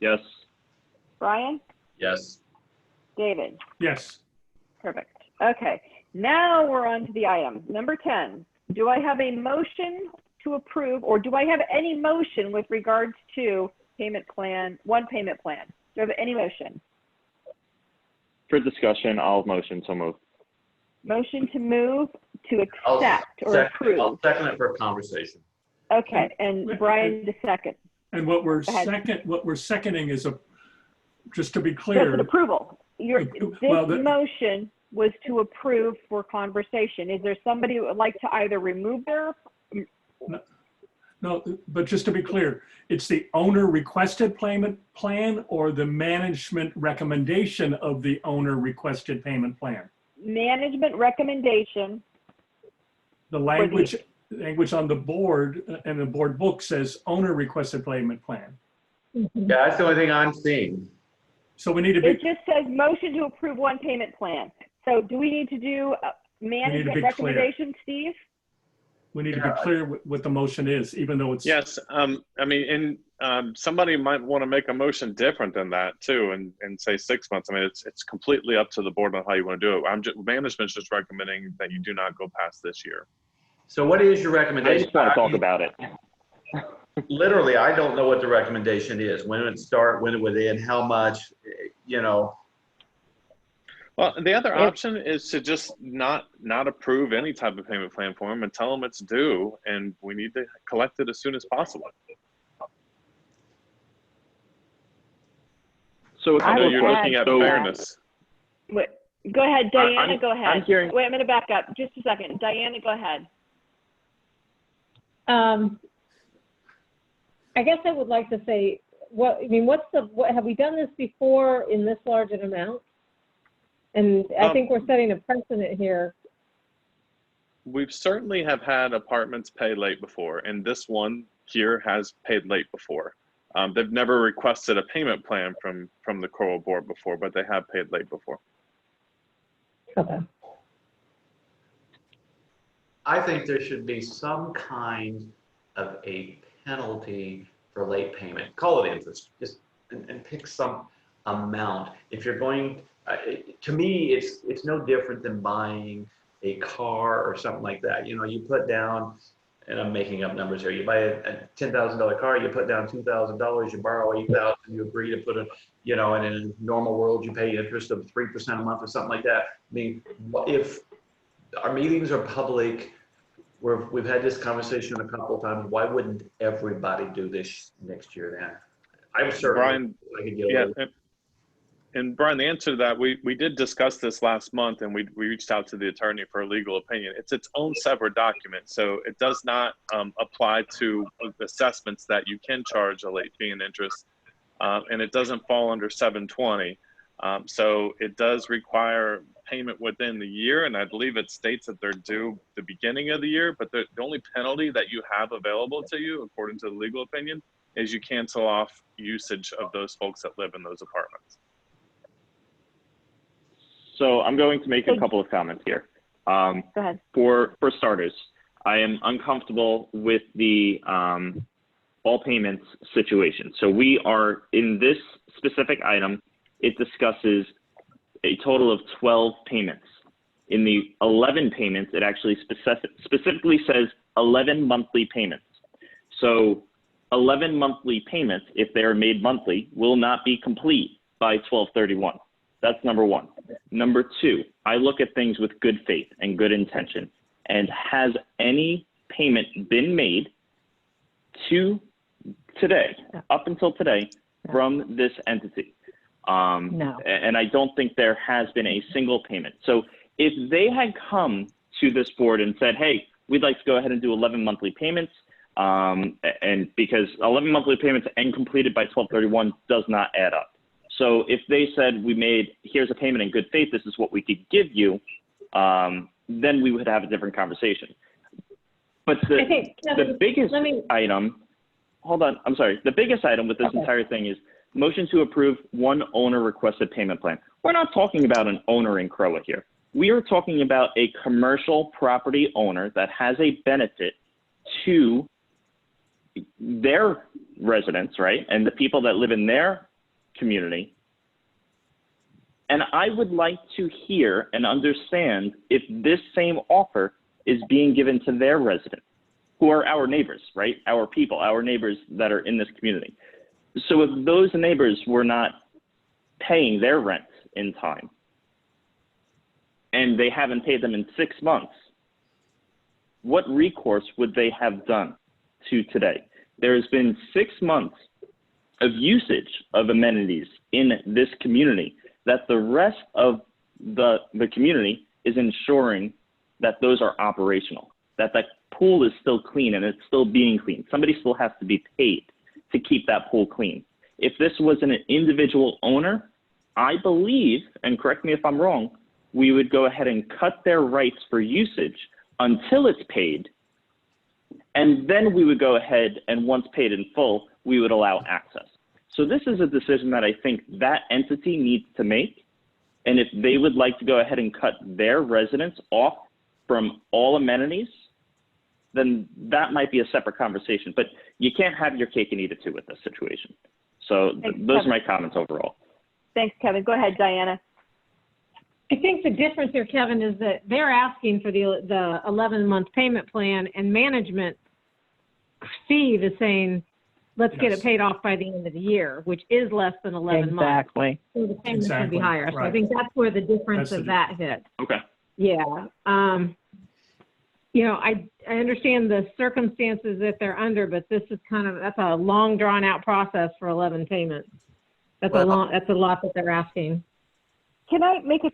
Yes. Brian? Yes. David? Yes. Perfect. Okay, now we're on to the item. Number 10, do I have a motion to approve, or do I have any motion with regards to payment plan, one payment plan? Do I have any motion? For discussion, I'll motion, so move. Motion to move to accept or approve. I'll second it for a conversation. Okay, and Brian the second. And what we're ahead. seconding is just to be Just clear. an approval. This motion was to approve for conversation. Is there somebody who would like to either remove their? No, but just to be clear, it's the owner requested payment plan or the management recommendation of the owner requested payment plan? Management recommendation. The language on the board and the board book says owner requested payment plan. Yeah, that's the only thing I'm seeing. So we need to be. It just says motion to approve one payment plan. So do we need to do management recommendation, Steve? We need to be clear what the motion is, even though it's. Yes, I mean, somebody might want to make a motion different than that too, and say 6 months. I mean, it's completely up to the board on how you want to do it. Management's just recommending that you do not go past this year. So what is your I recommendation? just want to talk about it. Literally, I don't know what the recommendation is. When would it start? When it would end? How much? You know. Well, the other option is to just not approve any type of payment plan for them and tell them it's due, and we need to collect it as soon as possible. So I know you're looking at fairness. Wait, go ahead, Diana. Go ahead. I'm hearing. Wait, I'm going to back up just a second. Diana, go ahead. I guess I would like to say, what have we done this before in this large an amount? And I think we're setting a precedent here. We've certainly have had apartments pay late before, and this one here has paid late before. They've never requested a payment plan from the CROA board before, but they have paid late before. Okay. I think there should be some kind of a penalty for late payment. Call it interest, just and pick some amount. If you're going, to me, it's no different than buying a car or something like that. You know, you put down, and I'm making up numbers here. You buy a $10,000 car, you put down $2,000, you borrow $8,000, you agree to put it, you know, and in a normal world, you pay interest of 3% a month or something like that. I mean, if our meetings are public, we've had this conversation a couple of times, why wouldn't everybody do this next year then? I'm certain Brian, I could get and Brian, the answer to that, we did discuss this last month, and we reached out to the attorney for a legal opinion. It's its own separate document, so it does not apply to assessments that you can charge a late fee and interest, and it doesn't fall under 720. So it does require payment within the year, and I believe it states that they're due the beginning of the year, but the only penalty that you have available to you, according to the legal opinion, is you cancel off usage of those folks that live in those apartments. So I'm going to make a couple of comments here. Go ahead. For starters, I am uncomfortable with the all payments situation. So we are, in this specific item, it discusses a total of 12 payments. In the 11 payments, it actually specifically says 11 monthly payments. So 11 monthly payments, if they are made monthly, will not be complete by 12/31. That's number one. Number two, I look at things with good faith and good intention. And has any payment been made to today, up until today, from this entity? No. And I don't think there has been a single payment. So if they had come to this board and said, hey, we'd like to go ahead and do 11 monthly payments, and because 11 monthly payments and completed by 12/31 does not add up. So if they said here's a payment in good faith, this is what we could give you, then we would have a different conversation. But the biggest item, hold on, I'm sorry. The biggest item with this entire thing is motion to approve one owner requested payment plan. We're not talking about an owner in CROA here. We are talking about a commercial property owner that has a benefit to their residents, right? And the people that live in their community. And I would like to hear and understand if this same offer is being given to their residents, who are our neighbors, right? Our people, our neighbors that are in this community. So if those neighbors were not paying their rent in time, and they haven't paid them in 6 months, what recourse would they have done to today? There has been 6 months of usage of amenities in this community that the rest of the community is ensuring that those are operational, that pool is still clean and it's still being cleaned. Somebody still has to be paid to keep that pool clean. If this was an individual owner, I believe, and correct me if I'm wrong, we would go ahead and cut their rights for usage until it's paid, and then we would go ahead and once paid in full, we would allow access. So this is a decision that I think that entity needs to make, and if they would like to go ahead and cut their residents off from all amenities, then that might be a separate conversation, but you can't have your cake and eat it too with this situation. So those are my comments overall. Thanks, Kevin. Go ahead, Diana. I think the difference here, Kevin, is that they're asking for the 11-month payment plan, and management Steve is saying, let's get it paid off by the end of the year, which is less than 11 months. Exactly. So the payments should be higher. So I think that's where the difference of that hit. Okay. Yeah. You know, I understand the circumstances that they're under, but this is that's a long drawn out process for 11 payments. That's a lot that they're asking. Can I make a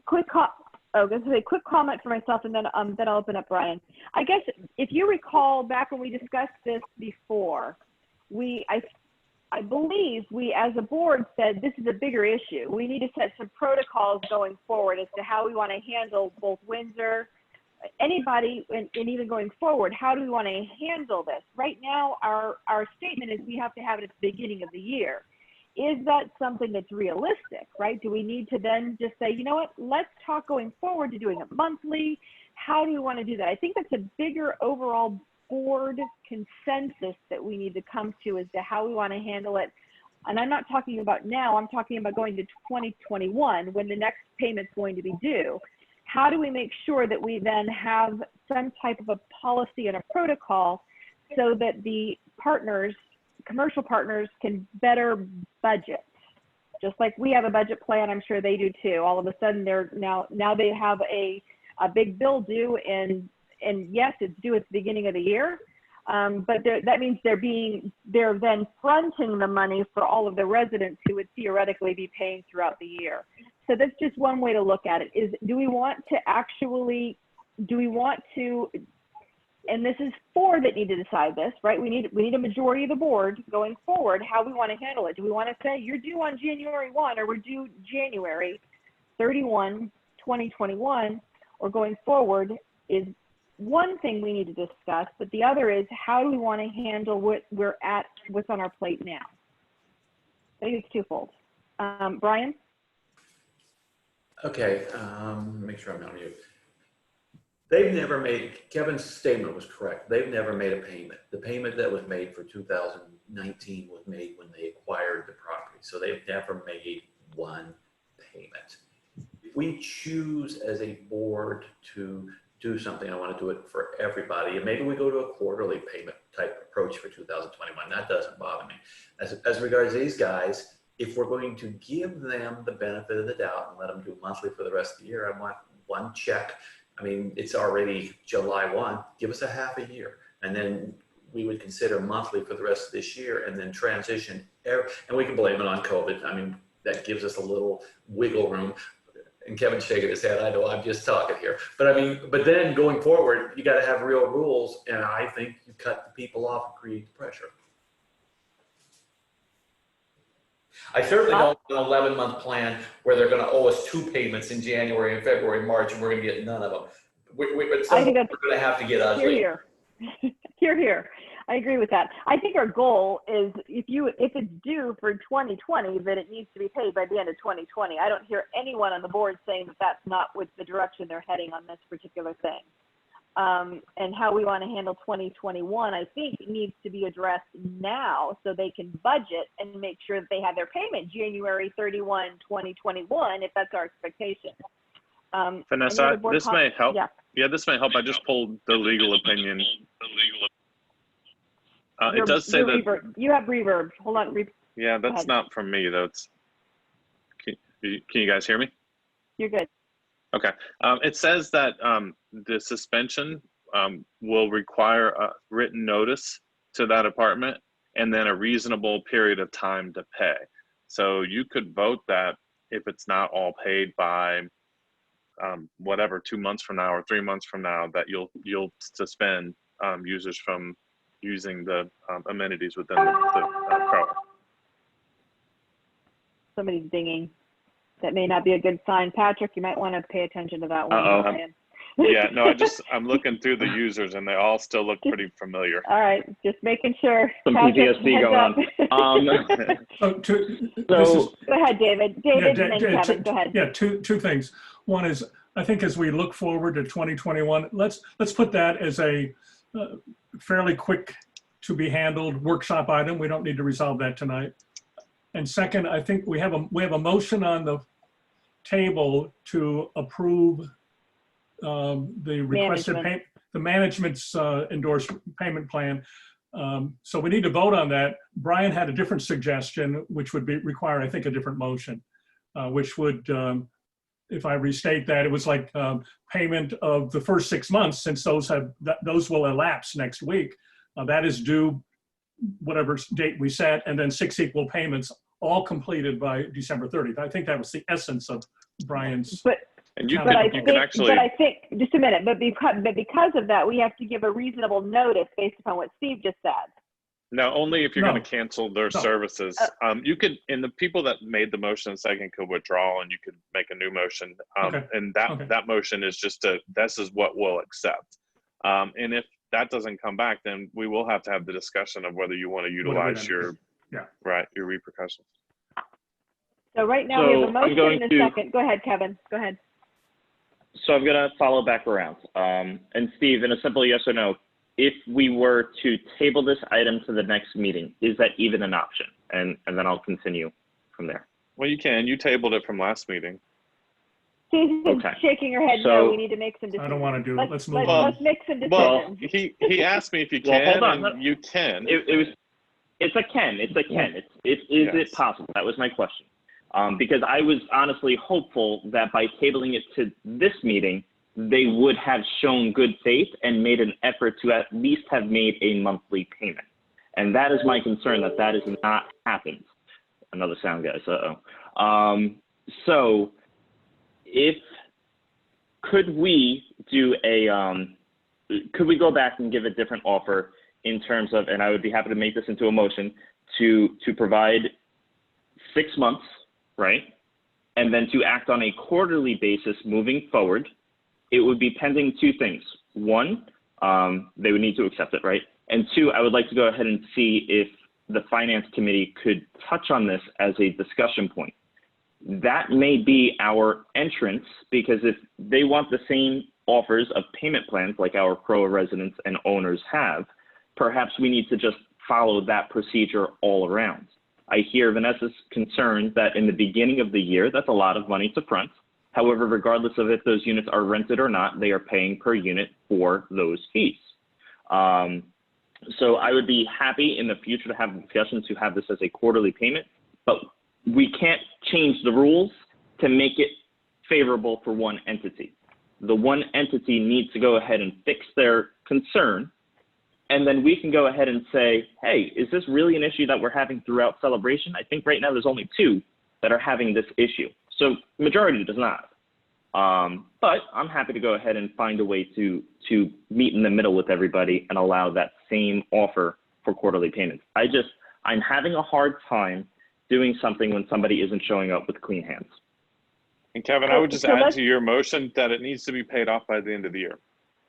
quick comment for myself, and then I'll open up Brian. I guess if you recall back when we discussed this before, I believe we as a board said this is a bigger issue. We need to set some protocols going forward as to how we want to handle both Windsor, anybody, and even going forward. How do we want to handle this? Right now, our statement is we have to have it at the beginning of the year. Is that something that's realistic, right? Do we need to then just say, you know what, let's talk going forward to doing it monthly? How do we want to do that? I think that's a bigger overall board consensus that we need to come to as to how we want to handle it. And I'm not talking about now, I'm talking about going to 2021 when the next payment's going to be due. How do we make sure that we then have some type of a policy and a protocol so that the partners, commercial partners, can better budget? Just like we have a budget plan, I'm sure they do too. All of a sudden they're now they have a big bill due, and yes, it's due at the beginning of the year, but that means they're then fronting the money for all of the residents who would theoretically be paying throughout the year. So that's just one way to look at it. Is do we want to, and this is four that need to decide this, right? We need a majority of the board going forward, how we want to handle it. Do we want to say you're due on January 1 or we're due January 31, 2021, or going forward is one thing we need to discuss, but the other is how do we want to handle what's on our plate now? I think it's twofold. Brian? Okay, make sure I'm not mute. They've never made, Kevin's statement was correct. They've never made a payment. The payment that was made for 2019 was made when they acquired the property. So they've never made one payment. If we choose as a board to do something, I want to do it for everybody. And maybe we go to a quarterly payment type approach for 2021. That doesn't bother me. As regards these guys, if we're going to give them the benefit of the doubt and let them do monthly for the rest of the year, I want one check. I mean, it's already July 1. Give us a half a year. And then we would consider monthly for the rest of this year and then transition. And we can blame it on COVID. I mean, that gives us a little wiggle room. And Kevin's shaking his head. I know I'm just talking here. But I mean, but then going forward, you got to have real rules. And I think you cut the people off and create the pressure. I certainly don't want an 11-month plan where they're going to owe us 2 payments in January and February and March, and we're going to get none of them. But some we're going to have to get ugly. Here. Here. I agree with that. I think our goal is if it's due for 2020, that it needs to be paid by the end of 2020. I don't hear anyone on the board saying that that's not with the direction they're heading on this particular thing. And how we want to handle 2021, I think needs to be addressed now so they can budget and make sure that they have their payment January 31, 2021, if that's our expectation. Vanessa, this may help. Yeah, this may help. I just pulled the legal opinion. It does say that you have reverb. Hold on. Yeah, that's not from me though. Can you guys hear me? You're good. Okay. It says that the suspension will require a written notice to that apartment and then a reasonable period of time to pay. So you could vote that if it's not all paid by whatever, 2 months from now or 3 months from now, that you'll suspend users from using the amenities within the CROA. Somebody's dinging. That may not be a good sign. Patrick, you might want to pay attention to that one. Yeah, no, I'm looking through the users and they all still look pretty familiar. All right, just making sure. Some Patrick, PTSD going on. Go ahead, David. David and then Kevin, go ahead. Yeah, two things. One is, I think as we look forward to 2021, let's put that as a fairly quick to be handled workshop item. We don't need to resolve that tonight. And second, I think we have a motion on the table to approve the requested payment, the management's endorsed payment plan. So we need to vote on that. Brian had a different suggestion, which would require, I think, a different motion, which would, if I restate that, it was like payment of the first 6 months, since those will elapse next week. That is due whatever date we set, and then 6 equal payments, all completed by December 30th. I think that was the essence of Brian's. But I think, just a minute, but because of that, we have to give a reasonable notice based upon what Steve just said. No, only if you're going to cancel their services. You could, and the people that made the motion second could withdraw, and you could make a new motion. And that motion is just this is what we'll accept. And if that doesn't come back, then we will have to have the discussion of whether you want to utilize your repercussions. So right now we have a motion and a second. Go ahead, Kevin. Go ahead. So I'm going to follow back around. And Steve, in a simple yes or no, if we were to table this item to the next meeting, is that even an option? And then I'll continue from there. Well, you can. You tabled it from last meeting. Susan's shaking her head. No, we need to make some decisions. I don't want to do it. Let's move on. Let's make some decisions. Well, he asked me if you can, and you can. It's a can. Is it possible? That was my question. Because I was honestly hopeful that by tabling it to this meeting, they would have shown good faith and made an effort to at least have made a monthly payment. And that is my concern, that has not happened. Another sound, guys. So could we do could we go back and give a different offer in terms of, and I would be happy to make this into a motion, to provide 6 months, right? And then to act on a quarterly basis moving forward. It would be pending 2 things. 1, they would need to accept it, right? And 2, I would like to go ahead and see if the finance committee could touch on this as a discussion point. That may be our entrance, because if they want the same offers of payment plans like our CROA residents and owners have, perhaps we need to just follow that procedure all around. I hear Vanessa's concern that in the beginning of the year, that's a lot of money to front. However, regardless of if those units are rented or not, they are paying per unit for those fees. So I would be happy in the future to have discussions to have this as a quarterly payment, but we can't change the rules to make it favorable for one entity. The one entity needs to go ahead and fix their concern, and then we can go ahead and say, hey, is this really an issue that we're having throughout Celebration? I think right now there's only 2 that are having this issue. So majority does not. But I'm happy to go ahead and find a way to meet in the middle with everybody and allow that same offer for quarterly payments. I'm having a hard time doing something when somebody isn't showing up with clean hands. And Kevin, I would just add to your motion that it needs to be paid off by the end of the year.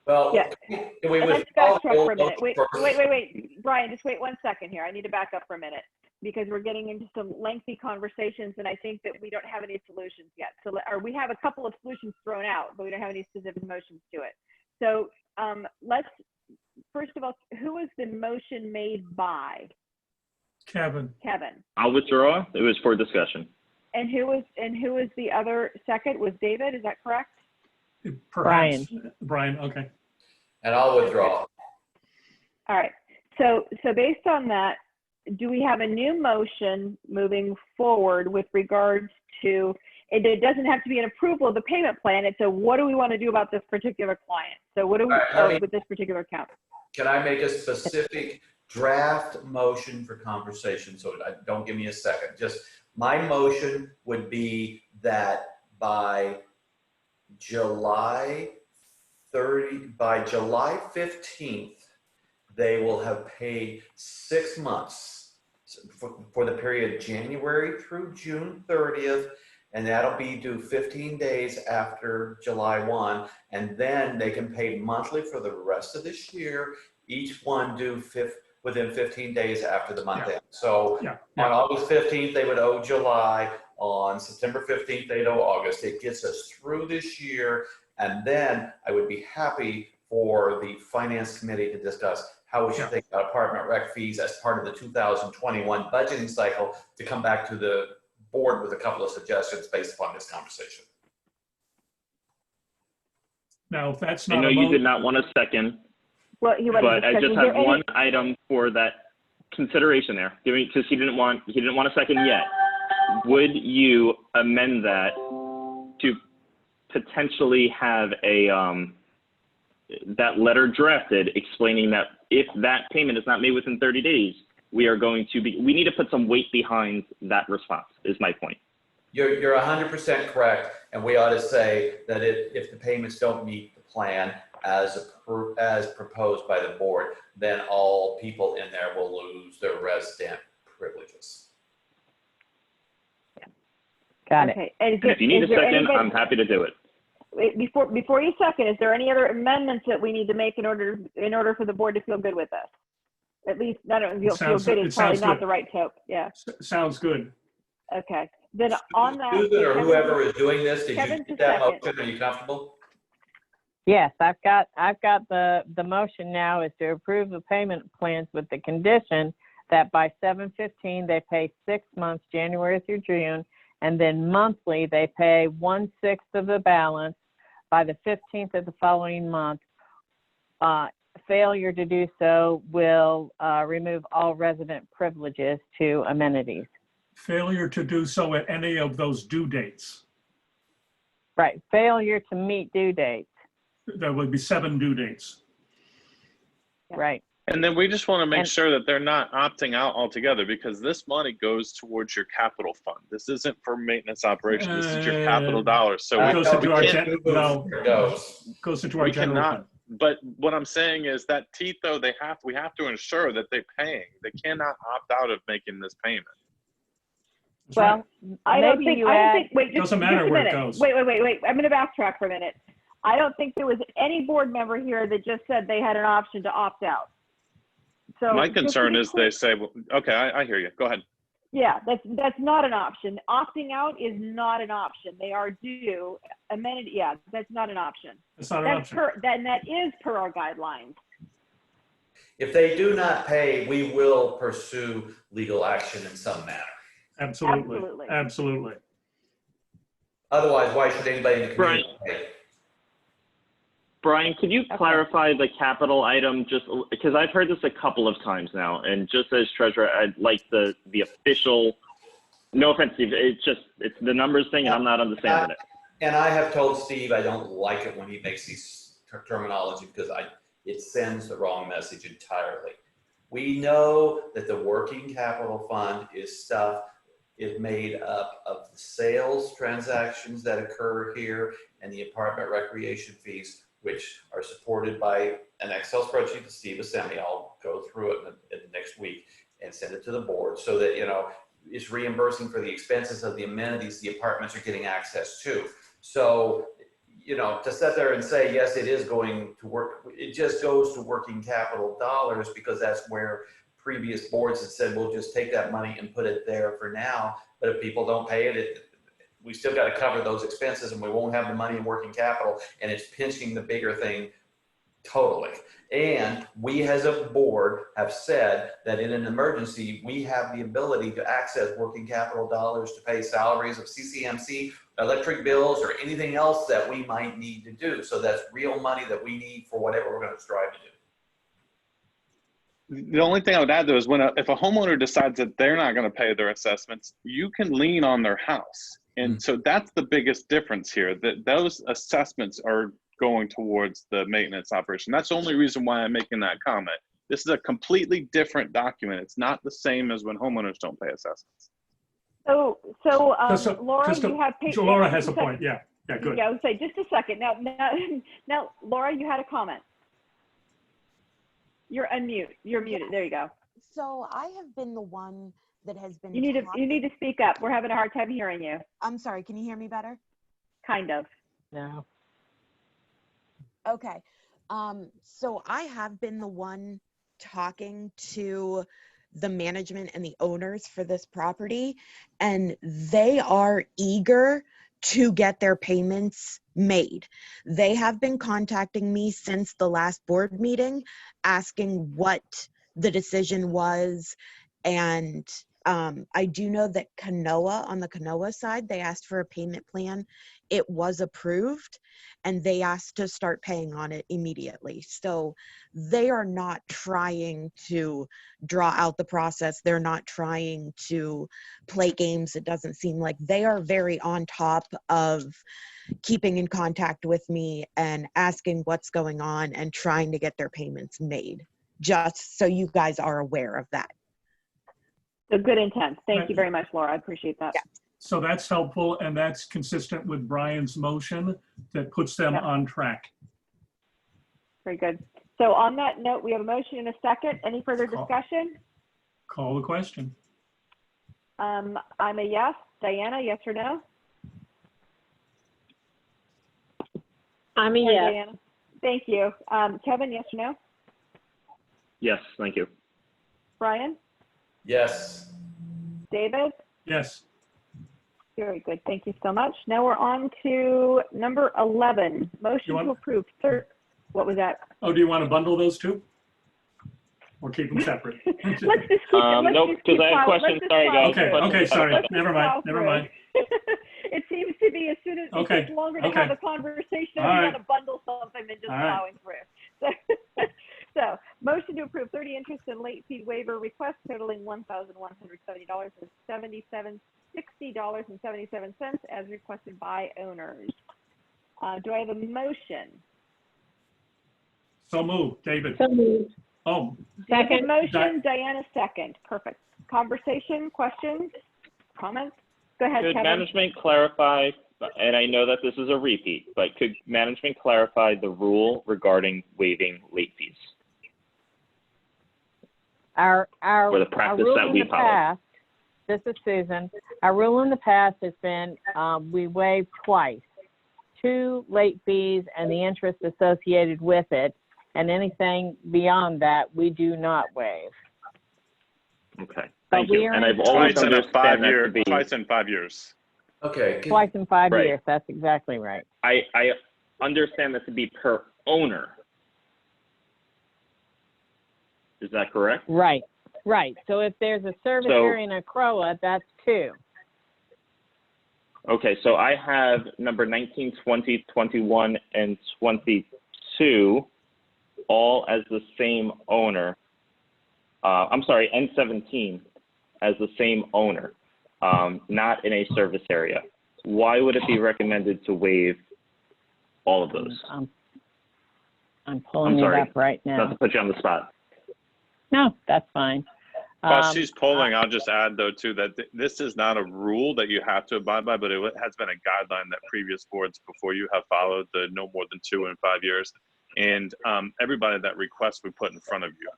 Well, Yeah. can we Let's withdraw backtrack for a minute. the Wait, Brian, just wait 1 second here. I need to back up for a minute because we're getting into some lengthy conversations, and I think that we don't have any solutions yet. So, or we have a couple of solutions thrown out, but we don't have any specific motions to it. So let's, first of all, who was the motion made by? Kevin. Kevin. I'll withdraw. It was for discussion. And who was the other second? Was David? Is that correct? Perhaps. Brian, okay. And I'll withdraw. All right. So based on that, do we have a new motion moving forward with regards to, it doesn't have to be an approval of the payment plan. It's a, what do we want to do about this particular client? So what do we, with this particular account? Can I make a specific draft motion for conversation? So don't give me a second. Just my motion would be that by July 15th, they will have paid 6 months for the period January through June 30th, and that'll be due 15 days after July 1, and then they can pay monthly for the rest of this year, each one due within 15 days after the month end. So on August 15th, they would owe July. On September 15th, they'd owe August. It gets us through this year, and then I would be happy for the Finance Committee to discuss how we should think about apartment rec fees as part of the 2021 budgeting cycle, to come back to the board with a couple of suggestions based upon this conversation. Now, if that's not I know you did not want a second, well, but I just have one item for that consideration there. Because he didn't want a second yet. Would you amend that to potentially have a that letter drafted explaining that if that payment is not made within 30 days, we need to put some weight behind that response, is my point. You're 100% correct, and we ought to say that if the payments don't meet the plan as proposed by the board, then all people in there will lose their resident privileges. Got it. Okay. And if you need a second, I'm happy to do it. Before you second, is there any other amendments that we need to make in order for the board to feel good with us? At least, I don't know, feel good is probably not the right tone. Yeah. Sounds good. Okay. Then on that, Susan or whoever is doing this, did Kevin, you get that motion? Are you comfortable? Yes, I've got the motion now is to approve the payment plans with the condition that by 7/15 they pay 6 months, January through June, and then monthly they pay 1/6 of the balance by the 15th of the following month. Failure to do so will remove all resident privileges to amenities. Failure to do so at any of those due dates. Right, failure to meet due dates. There would be 7 due dates. Right. And then we just want to make sure that they're not opting out altogether, because this money goes towards your capital fund. This isn't for maintenance operation. This is your capital dollars. So it goes into our general fund. But what I'm saying is that TITO, we have to ensure that they're paying. They cannot opt out of making this payment. Well, I don't think, wait, doesn't matter where it goes. Wait. I'm going to backtrack for a minute. I don't think there was any board member here that just said they had an option to opt out. So my concern is they say, well, okay, I hear you. Go ahead. Yeah, that's not an option. Opting out is not an option. They are due. Amenity, yeah, that's not an option. It's not an option. Then that is per our guidelines. If they do not pay, we will pursue legal action in some manner. Absolutely. Absolutely. Absolutely. Otherwise, why should anybody in the community pay? Brian, could you clarify the capital item, just because I've heard this a couple of times now, and just as treasurer, I'd like the official, no offense, Steve, it's the numbers thing and I'm not understanding it. And I have told Steve I don't like it when he makes these terminology because it sends the wrong message entirely. We know that the working capital fund is made up of the sales transactions that occur here and the apartment recreation fees, which are supported by an Excel spreadsheet that Steve has sent me. I'll go through it in the next week and send it to the board so that, it's reimbursing for the expenses of the amenities the apartments are getting access to. So, to sit there and say, yes, it is going to work, it just goes to working capital dollars because that's where previous boards had said, we'll just take that money and put it there for now. But if people don't pay it, we still got to cover those expenses and we won't have the money in working capital, and it's pinching the bigger thing totally. And we as a board have said that in an emergency, we have the ability to access working capital dollars to pay salaries of CCMC, electric bills, or anything else that we might need to do. So that's real money that we need for whatever we're going to strive to do. The only thing I would add though is if a homeowner decides that they're not going to pay their assessments, you can lien on their house. And so that's the biggest difference here, that those assessments are going towards the maintenance operation. That's the only reason why I'm making that comment. This is a completely different document. It's not the same as when homeowners don't pay assessments. So Laura, you have paid. Laura has a point. Yeah, good. Yeah, I would say just a second. Now, Laura, you had a comment. You're unmute. You're muted. There you go. So I have been the one that has been. You need to speak up. We're having a hard time hearing you. I'm sorry. Can you hear me better? Kind of. No. Okay. So I have been the one talking to the management and the owners for this property, and they are eager to get their payments made. They have been contacting me since the last board meeting, asking what the decision was. And I do know that on the Kanoa side, they asked for a payment plan. It was approved, and they asked to start paying on it immediately. So they are not trying to draw out the process. They're not trying to play games. It doesn't seem like they are very on top of keeping in contact with me and asking what's going on and trying to get their payments made, just so you guys are aware of that. So good intent. Thank you very much, Laura. I appreciate that. Yeah. So that's helpful, and that's consistent with Brian's motion that puts them on track. Very good. So on that note, we have a motion and a second. Any further discussion? Call the question. I'm a yes. Diana, yes or no? I'm a yes. Diana. Thank you. Kevin, yes or no? Yes, thank you. Brian? Yes. David? Yes. Very good. Thank you so much. Now we're on to number 11. Motion to approve. What was that? Oh, do you want to bundle those two? Or keep them separate? Let's just keep it. Nope, because I have questions. Sorry, guys. Okay, sorry. Never mind. It seems to be as soon as it takes longer to have a conversation, we want to bundle something than just plowing through. So, motion to approve 30 interest and late fee waiver request totaling $1,170.77 as requested by owners. Do I have a motion? So moved, David. So moved. Oh. Second motion, Diana second. Perfect. Conversation, questions, comments? Go ahead, Could Kevin. management clarify, and I know that this is a repeat, but could management clarify the rule regarding waiving late fees? Or the practice rule that we in the follow. past, this is Susan. Our rule in the past has been we waive twice, 2 late fees and the interest associated with it, and anything beyond that we do not waive. Okay, But thank we you. are And in I've always Twice in a understood that to be, twice in 5 years. Okay. twice in 5 Right. years. That's exactly right. I understand that to be per owner. Is that correct? Right, right. So if there's a service So- area and a CROA, that's 2. Okay, so I have number 19, 20, 21, and 22 all as the same owner. I'm sorry, and 17 as the same owner, not in a service area. Why would it be recommended to waive all of those? I'm pulling I'm it sorry. up right Not now. to put you on the spot. No, that's fine. While she's polling, I'll just add though too that this is not a rule that you have to abide by, but it has been a guideline that previous boards before you have followed, the no more than 2 in 5 years. And everybody that requests we put in front of you.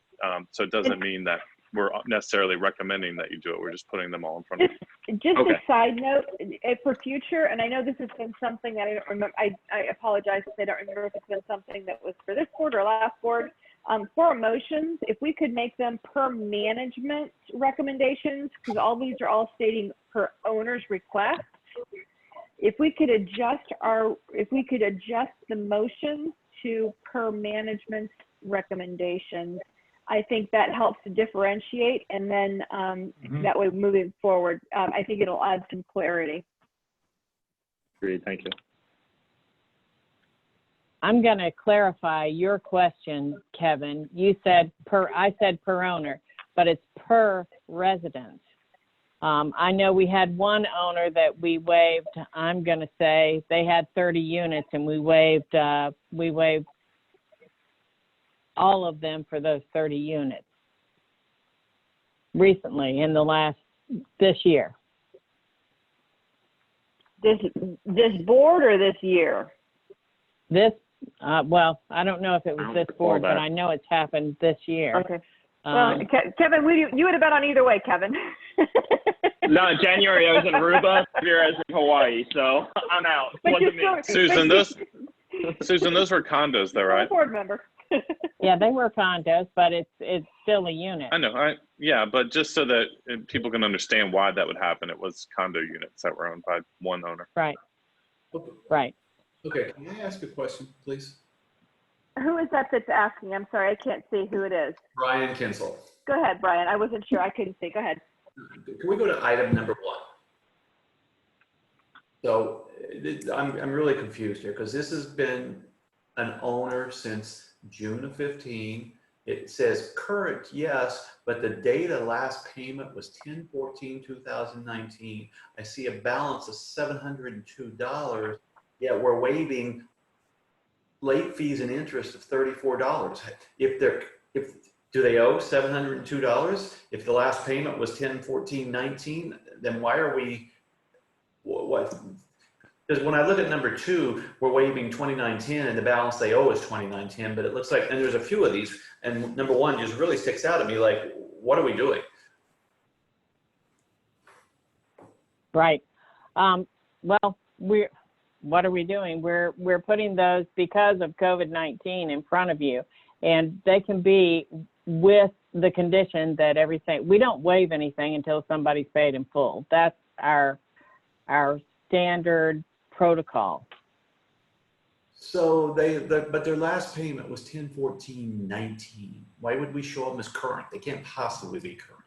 So it doesn't mean that we're necessarily recommending that you do it. We're just putting them all in front of you. Just Okay. a side note, for future, and I know this has been something that I don't remember, I apologize if I don't remember if it's been something that was for this board or last board. For motions, if we could make them per management recommendations, because all these are all stating per owner's request. If we could adjust the motion to per management recommendations, I think that helps to differentiate, and then that way moving forward, I think it'll add some clarity. Great, thank you. I'm going to clarify your question, Kevin. You said I said per owner, but it's per resident. I know we had one owner that we waived. I'm going to say they had 30 units, and we waived all of them for those 30 units recently in this year. This board or this year? This, well, I don't know if it was this board, but I know it's happened this year. Okay. Well, Kevin, you would have been on either way, Kevin. No, in January I was in Aruba, February I was in Hawaii, so I'm out. Wasn't me. Susan, those were condos though, right? Board member. Yeah, they were condos, but it's still a unit. I know, yeah, but just so that people can understand why that would happen, it was condo units that were owned by one owner. Right. Okay. Right. Okay, can I ask a question, please? Who is that that's asking? I'm sorry, I can't see who it is. Brian Kinsel. Go ahead, Brian. I wasn't sure. I couldn't see. Go ahead. Can we go to item number 1? So I'm really confused here because this has been an owner since June of 15. It says current, yes, but the date of last payment was 10/14/2019. I see a balance of $702, yet we're waiving late fees and interest of $34. Do they owe $702? If the last payment was 10/14/19, then why are we, what? Because when I look at number 2, we're waiving 2910 and the balance they owe is 2910, but it looks like, and there's a few of these, and number 1 just really sticks out at me, like, what are we doing? Right. Well, what are we doing? We're putting those because of COVID-19 in front of you, and they can be with the condition that everything, we don't waive anything until somebody's paid in full. That's our standard protocol. So but their last payment was 10/14/19. Why would we show them as current? They can't possibly be current.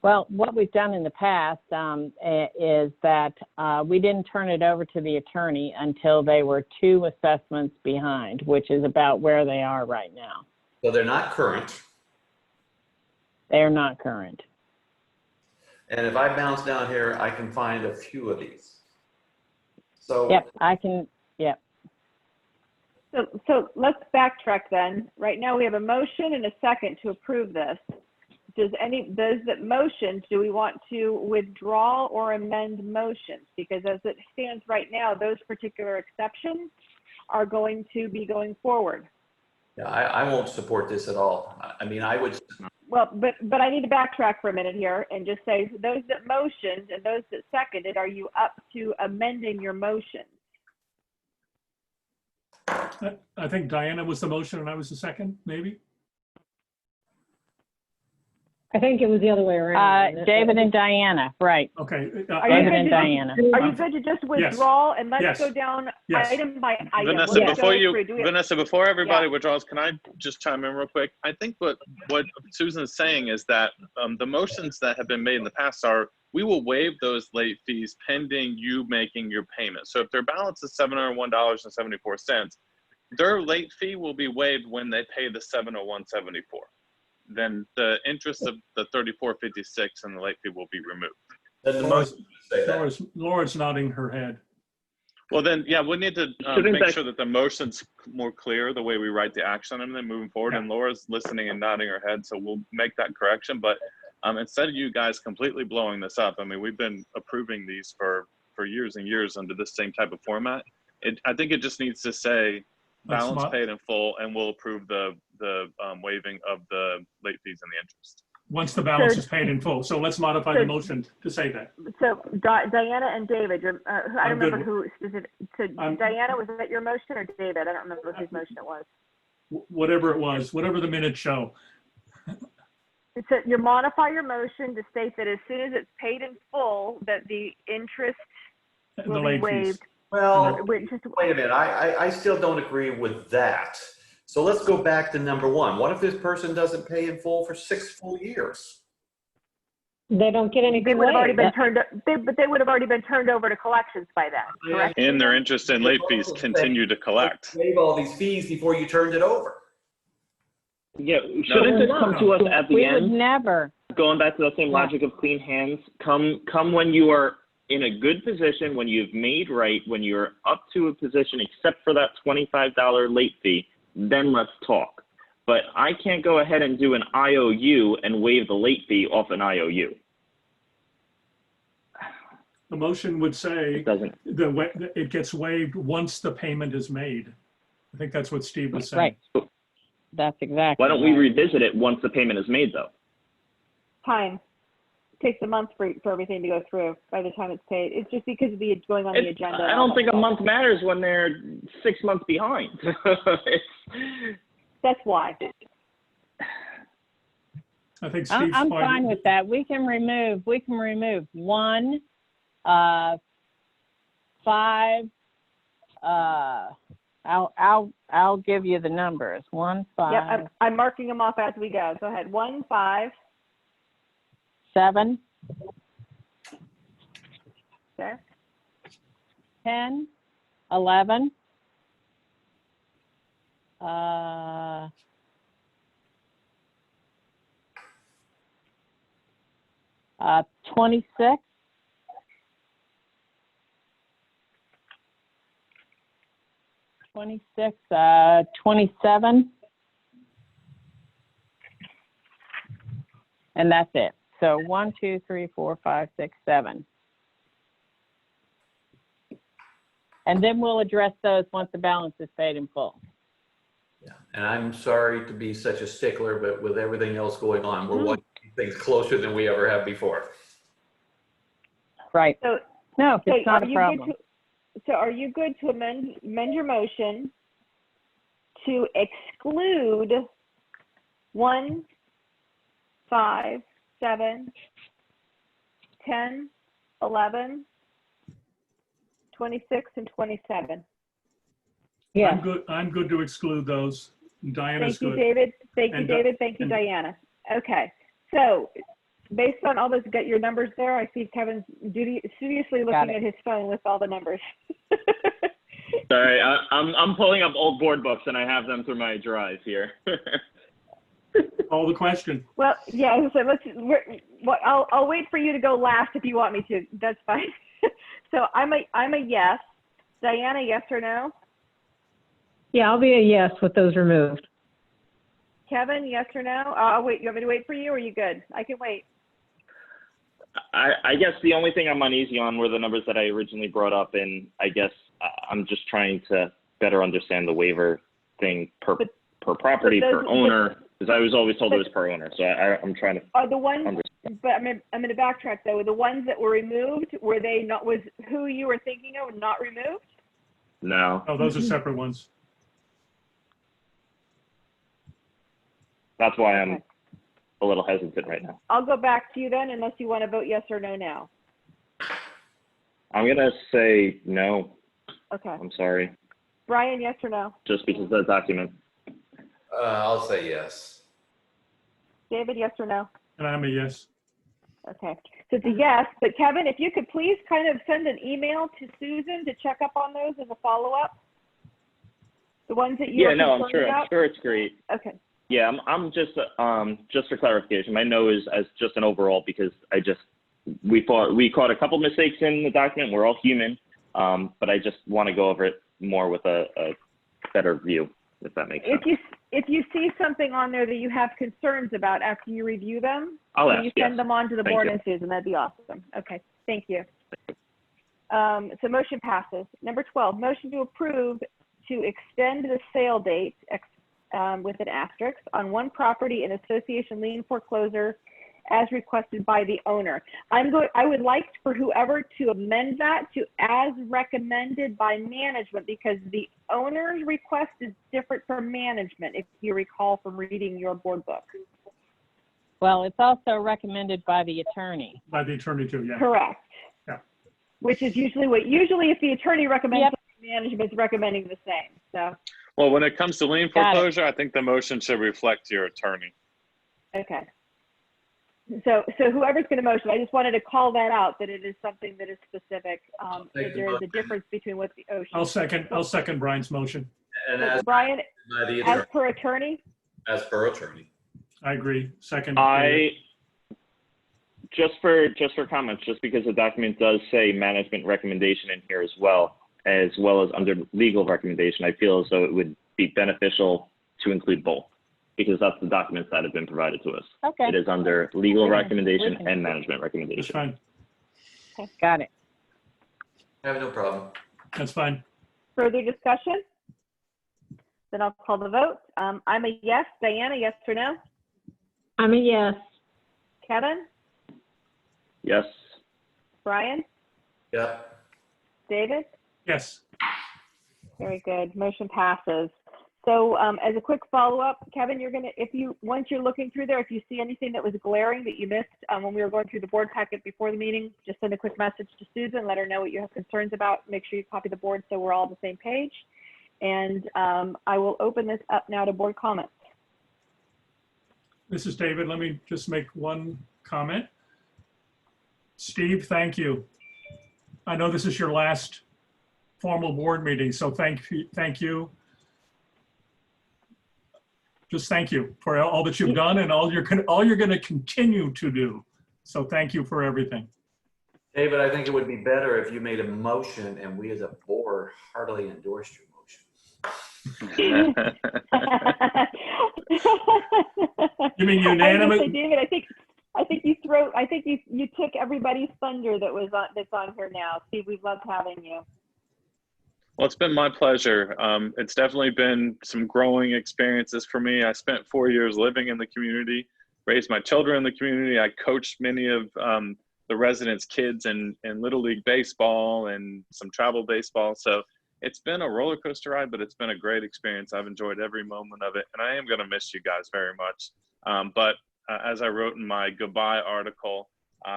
Well, what we've done in the past is that we didn't turn it over to the attorney until they were 2 assessments behind, which is about where they are right now. So they're not current. They're not current. And if I bounce down here, I can find a few of these. So Yep, I can, yep. So let's backtrack then. Right now we have a motion and a second to approve this. Those that motioned, do we want to withdraw or amend motions? Because as it stands right now, those particular exceptions are going to be going forward. yeah, I won't support this at all. I mean, I would. Well, but I need to backtrack for a minute here and just say those that motioned and those that seconded, are you up to amending your motion? I think Diana was the motion and I was the second, maybe? I think it was the other way around. David and Diana, right. Okay. David and Diana. Are you good to just withdraw and let's go down item by item? Vanessa, before everybody withdraws, can I just chime in real quick? I think what Susan's saying is that the motions that have been made in the past are, we will waive those late fees pending you making your payment. So if their balance is $701.74, their late fee will be waived when they pay the $701.74. Then the interest of the $34.56 and the late fee will be removed. Then the motion say that. Laura's nodding her head. Well, then, yeah, we need to make sure that the motion's more clear the way we write the action and then moving forward. And Laura's listening and nodding her head, so we'll make that correction. But instead of you guys completely blowing this up, I mean, we've been approving these for years and years under this same type of format. I think it just needs to say balance paid in full, and we'll approve the waiving of the late fees and the interest. Once the balance is paid in full. So let's modify the motion to say that. So Diana and David, I don't remember who specific. So Diana, was that your motion or David? I don't remember whose motion it was. Whatever it was, whatever the minutes show. So you modify your motion to state that as soon as it's paid in full, that the interest will be waived. Well, wait a minute. I still don't agree with that. So let's go back to number one. What if this person doesn't pay in full for 6 full years? They don't get anything. They would have already been turned. But they would have already been turned over to collections by then, correct? And their interest and late fees continue to collect. Waive all these fees before you turned it over. Yeah, shouldn't this come to us at the end? We would never. Going back to the same logic of clean hands, come when you are in a good position, when you've made right, when you're up to a position, except for that $25 late fee, then let's talk. But I can't go ahead and do an IOU and waive the late fee off an IOU. The motion would say it gets waived once the payment is made. I think that's what Steve was saying. Right. That's exactly. Why don't we revisit it once the payment is made, though? Time. It takes a month for everything to go through by the time it's paid. It's just because of it's going on the agenda. I don't think a month matters when they're 6 months behind. That's why. I think Steve's I'm fine with that. We can remove 1, 5. I'll give you the numbers. 1, 5. Yep, I'm marking them off as we go. Go ahead. 1, 5. 7. Okay. 10, 11. 26. 26, 27. And that's it. So 1, 2, 3, 4, 5, 6, 7. And then we'll address those once the balance is paid in full. Yeah, and I'm sorry to be such a stickler, but with everything else going on, we're watching things closer than we ever have before. Right. So, no, it's not a problem. So are you good to amend your motion to exclude 1, 5, 7, 10, 11, 26, and 27? Yeah. I'm good to exclude those. Diana's good. Thank you, David. Thank you, David. Thank you, Diana. Okay. So based on all those, got your numbers there. I see Kevin's studiously looking at his phone with all the numbers. Sorry, I'm pulling up old board books and I have them through my drive here. Call the question. Well, yeah. So I'll wait for you to go last if you want me to. That's fine. So I'm a yes. Diana, yes or no? Yeah, I'll be a yes with those removed. Kevin, yes or no? I'll wait. You want me to wait for you, or are you good? I can wait. I guess the only thing I'm uneasy on were the numbers that I originally brought up, and I guess I'm just trying to better understand the waiver thing per property, per owner, because I was always told it was per owner. So I'm trying to. Are the ones? understand. But I'm going to backtrack though. The ones that were removed, were they not? Was who you were thinking of not removed? No. Oh, those are separate ones. That's why I'm a little hesitant right now. I'll go back to you then, unless you want to vote yes or no now. I'm gonna say no. Okay. I'm sorry. Brian, yes or no? Just because of the document. I'll say yes. David, yes or no? And I'm a yes. Okay, so it's a yes, but Kevin, if you could please kind of send an email to Susan to check up on those as a follow-up. The ones that you Yeah, no, I'm sure. about? I'm sure it's great. Okay. Yeah, I'm just for clarification. My no is as just an overall because we caught a couple mistakes in the document. We're all human, but I just want to go over it more with a better view, if that makes sense. If you see something on there that you have concerns about after you review them, I'll you send them on to the board and Susan. That'd be awesome. Okay, thank you. So motion passes. Number 12, motion to approve to extend the sale date with an asterisk on one property in association lien foreclosure as requested by the owner. I would like for whoever to amend that to as recommended by management, because the owner's request is different from management, if you recall from reading your board book. Well, it's also recommended by the attorney. By the attorney too, yeah. Correct. Yeah. Which is usually if the attorney recommends something, management's recommending the same, so. Well, when it comes to lien foreclosure, I think the motion should reflect your attorney. Okay. So whoever's going to motion, I just wanted to call that out, that it is something that is specific. There is a difference between what the ocean. I'll second Brian's motion. And as Brian, by the as attorney. per attorney. As per attorney. I agree. Second. Just for comments, just because the document does say management recommendation in here as well as under legal recommendation, I feel as though it would be beneficial to include both, because that's the documents that have been provided to us. Okay. It is under legal recommendation and management recommendation. That's fine. Okay. Got it. I have no problem. That's fine. Further discussion? Then I'll call the vote. I'm a yes. Diana, yes or no? I'm a yes. Kevin? Yes. Brian? Yep. David? Yes. Very good. Motion passes. So as a quick follow-up, Kevin, once you're looking through there, if you see anything that was glaring that you missed when we were going through the board packet before the meeting, just send a quick message to Susan, let her know what you have concerns about. Make sure you copy the board so we're all on the same page. And I will open this up now to board comments. This is David. Let me just make one comment. Steve, thank you. I know this is your last formal board meeting, so thank you. Just thank you for all that you've done and all you're going to continue to do. So thank you for everything. David, I think it would be better if you made a motion and we as a board heartily endorsed your motion. You mean unanimous? David, I think you took everybody's thunder that's on here now. Steve, we've loved having you. Well, it's been my pleasure. It's definitely been some growing experiences for me. I spent 4 years living in the community, raised my children in the community. I coached many of the residents' kids in Little League baseball and some travel baseball. So it's been a roller coaster ride, but it's been a great experience. I've enjoyed every moment of it, and I am going to miss you guys very much. But as I wrote in my goodbye article,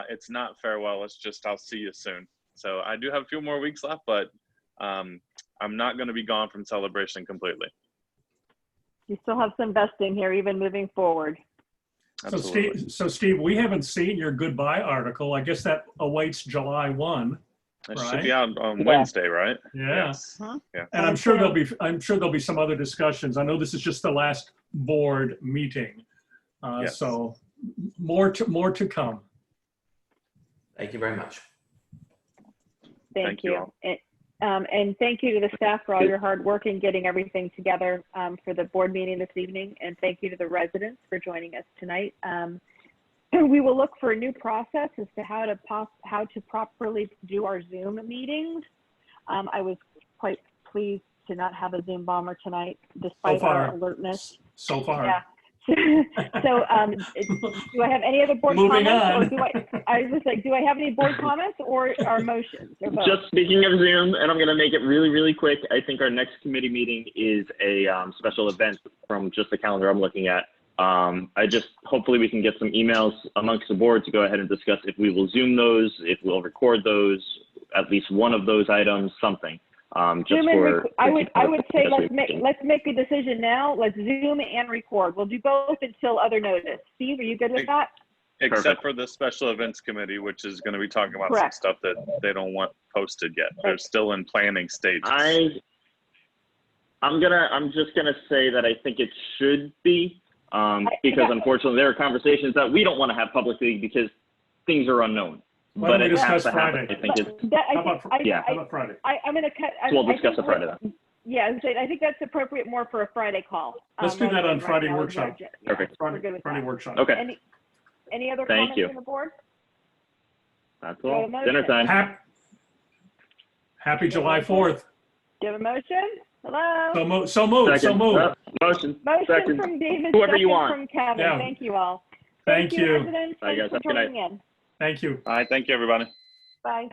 it's not farewell. It's just I'll see you soon. So I do have a few more weeks left, but I'm not going to be gone from Celebration completely. You still have some vesting here, even moving forward. So Steve, we haven't seen your goodbye article. I guess that awaits July 1. It right? should be out on Wednesday, right? Yeah. Yes. Huh? Yeah. And I'm sure there'll be some other discussions. I know this is just the last board meeting, Yes. so more to come. Thank you very much. Thank you you. all. And thank you to the staff for all your hard work in getting everything together for the board meeting this evening. And thank you to the residents for joining us tonight. We will look for a new process as to how to properly do our Zoom meetings. I was quite pleased to not have a Zoom bomber tonight, despite our alertness. So far. Yeah. So do I have any other board Moving comments? on. Or I was just like, do I have any board comments or our motions? Or both? Just speaking of Zoom, and I'm going to make it really, really quick. I think our next committee meeting is a special event from just the calendar I'm looking at. hopefully we can get some emails amongst the board to go ahead and discuss if we will Zoom those, if we'll record those, at least one of those items, something. I would say let's make a decision now. Let's Zoom and record. We'll do both until other notice. Steve, are you good with that? Except for the special events committee, which is going to be talking about some stuff that they don't want posted yet. They're still in planning stages. I'm just gonna say that I think it should be, because unfortunately there are conversations that we don't want to have publicly because things are unknown. Why don't we discuss Friday? I think it's, How about Friday? I'm going to cut. So we'll discuss it Friday then. Yeah, I think that's appropriate more for a Friday call. Let's do that on Friday workshop. Perfect. Friday workshop. Okay. Any other Thank comments you. from the board? That's all. Dinner time. Happy July 4th. Do you have a motion? Hello? So moved. Motion. Motion Second. from David, Whoever you second want. from Kevin. Yeah. Thank you all. Thank you. Residents. Bye, guys. Thanks for Have a good joining in. Thank you. All right, thank you, everybody. Bye.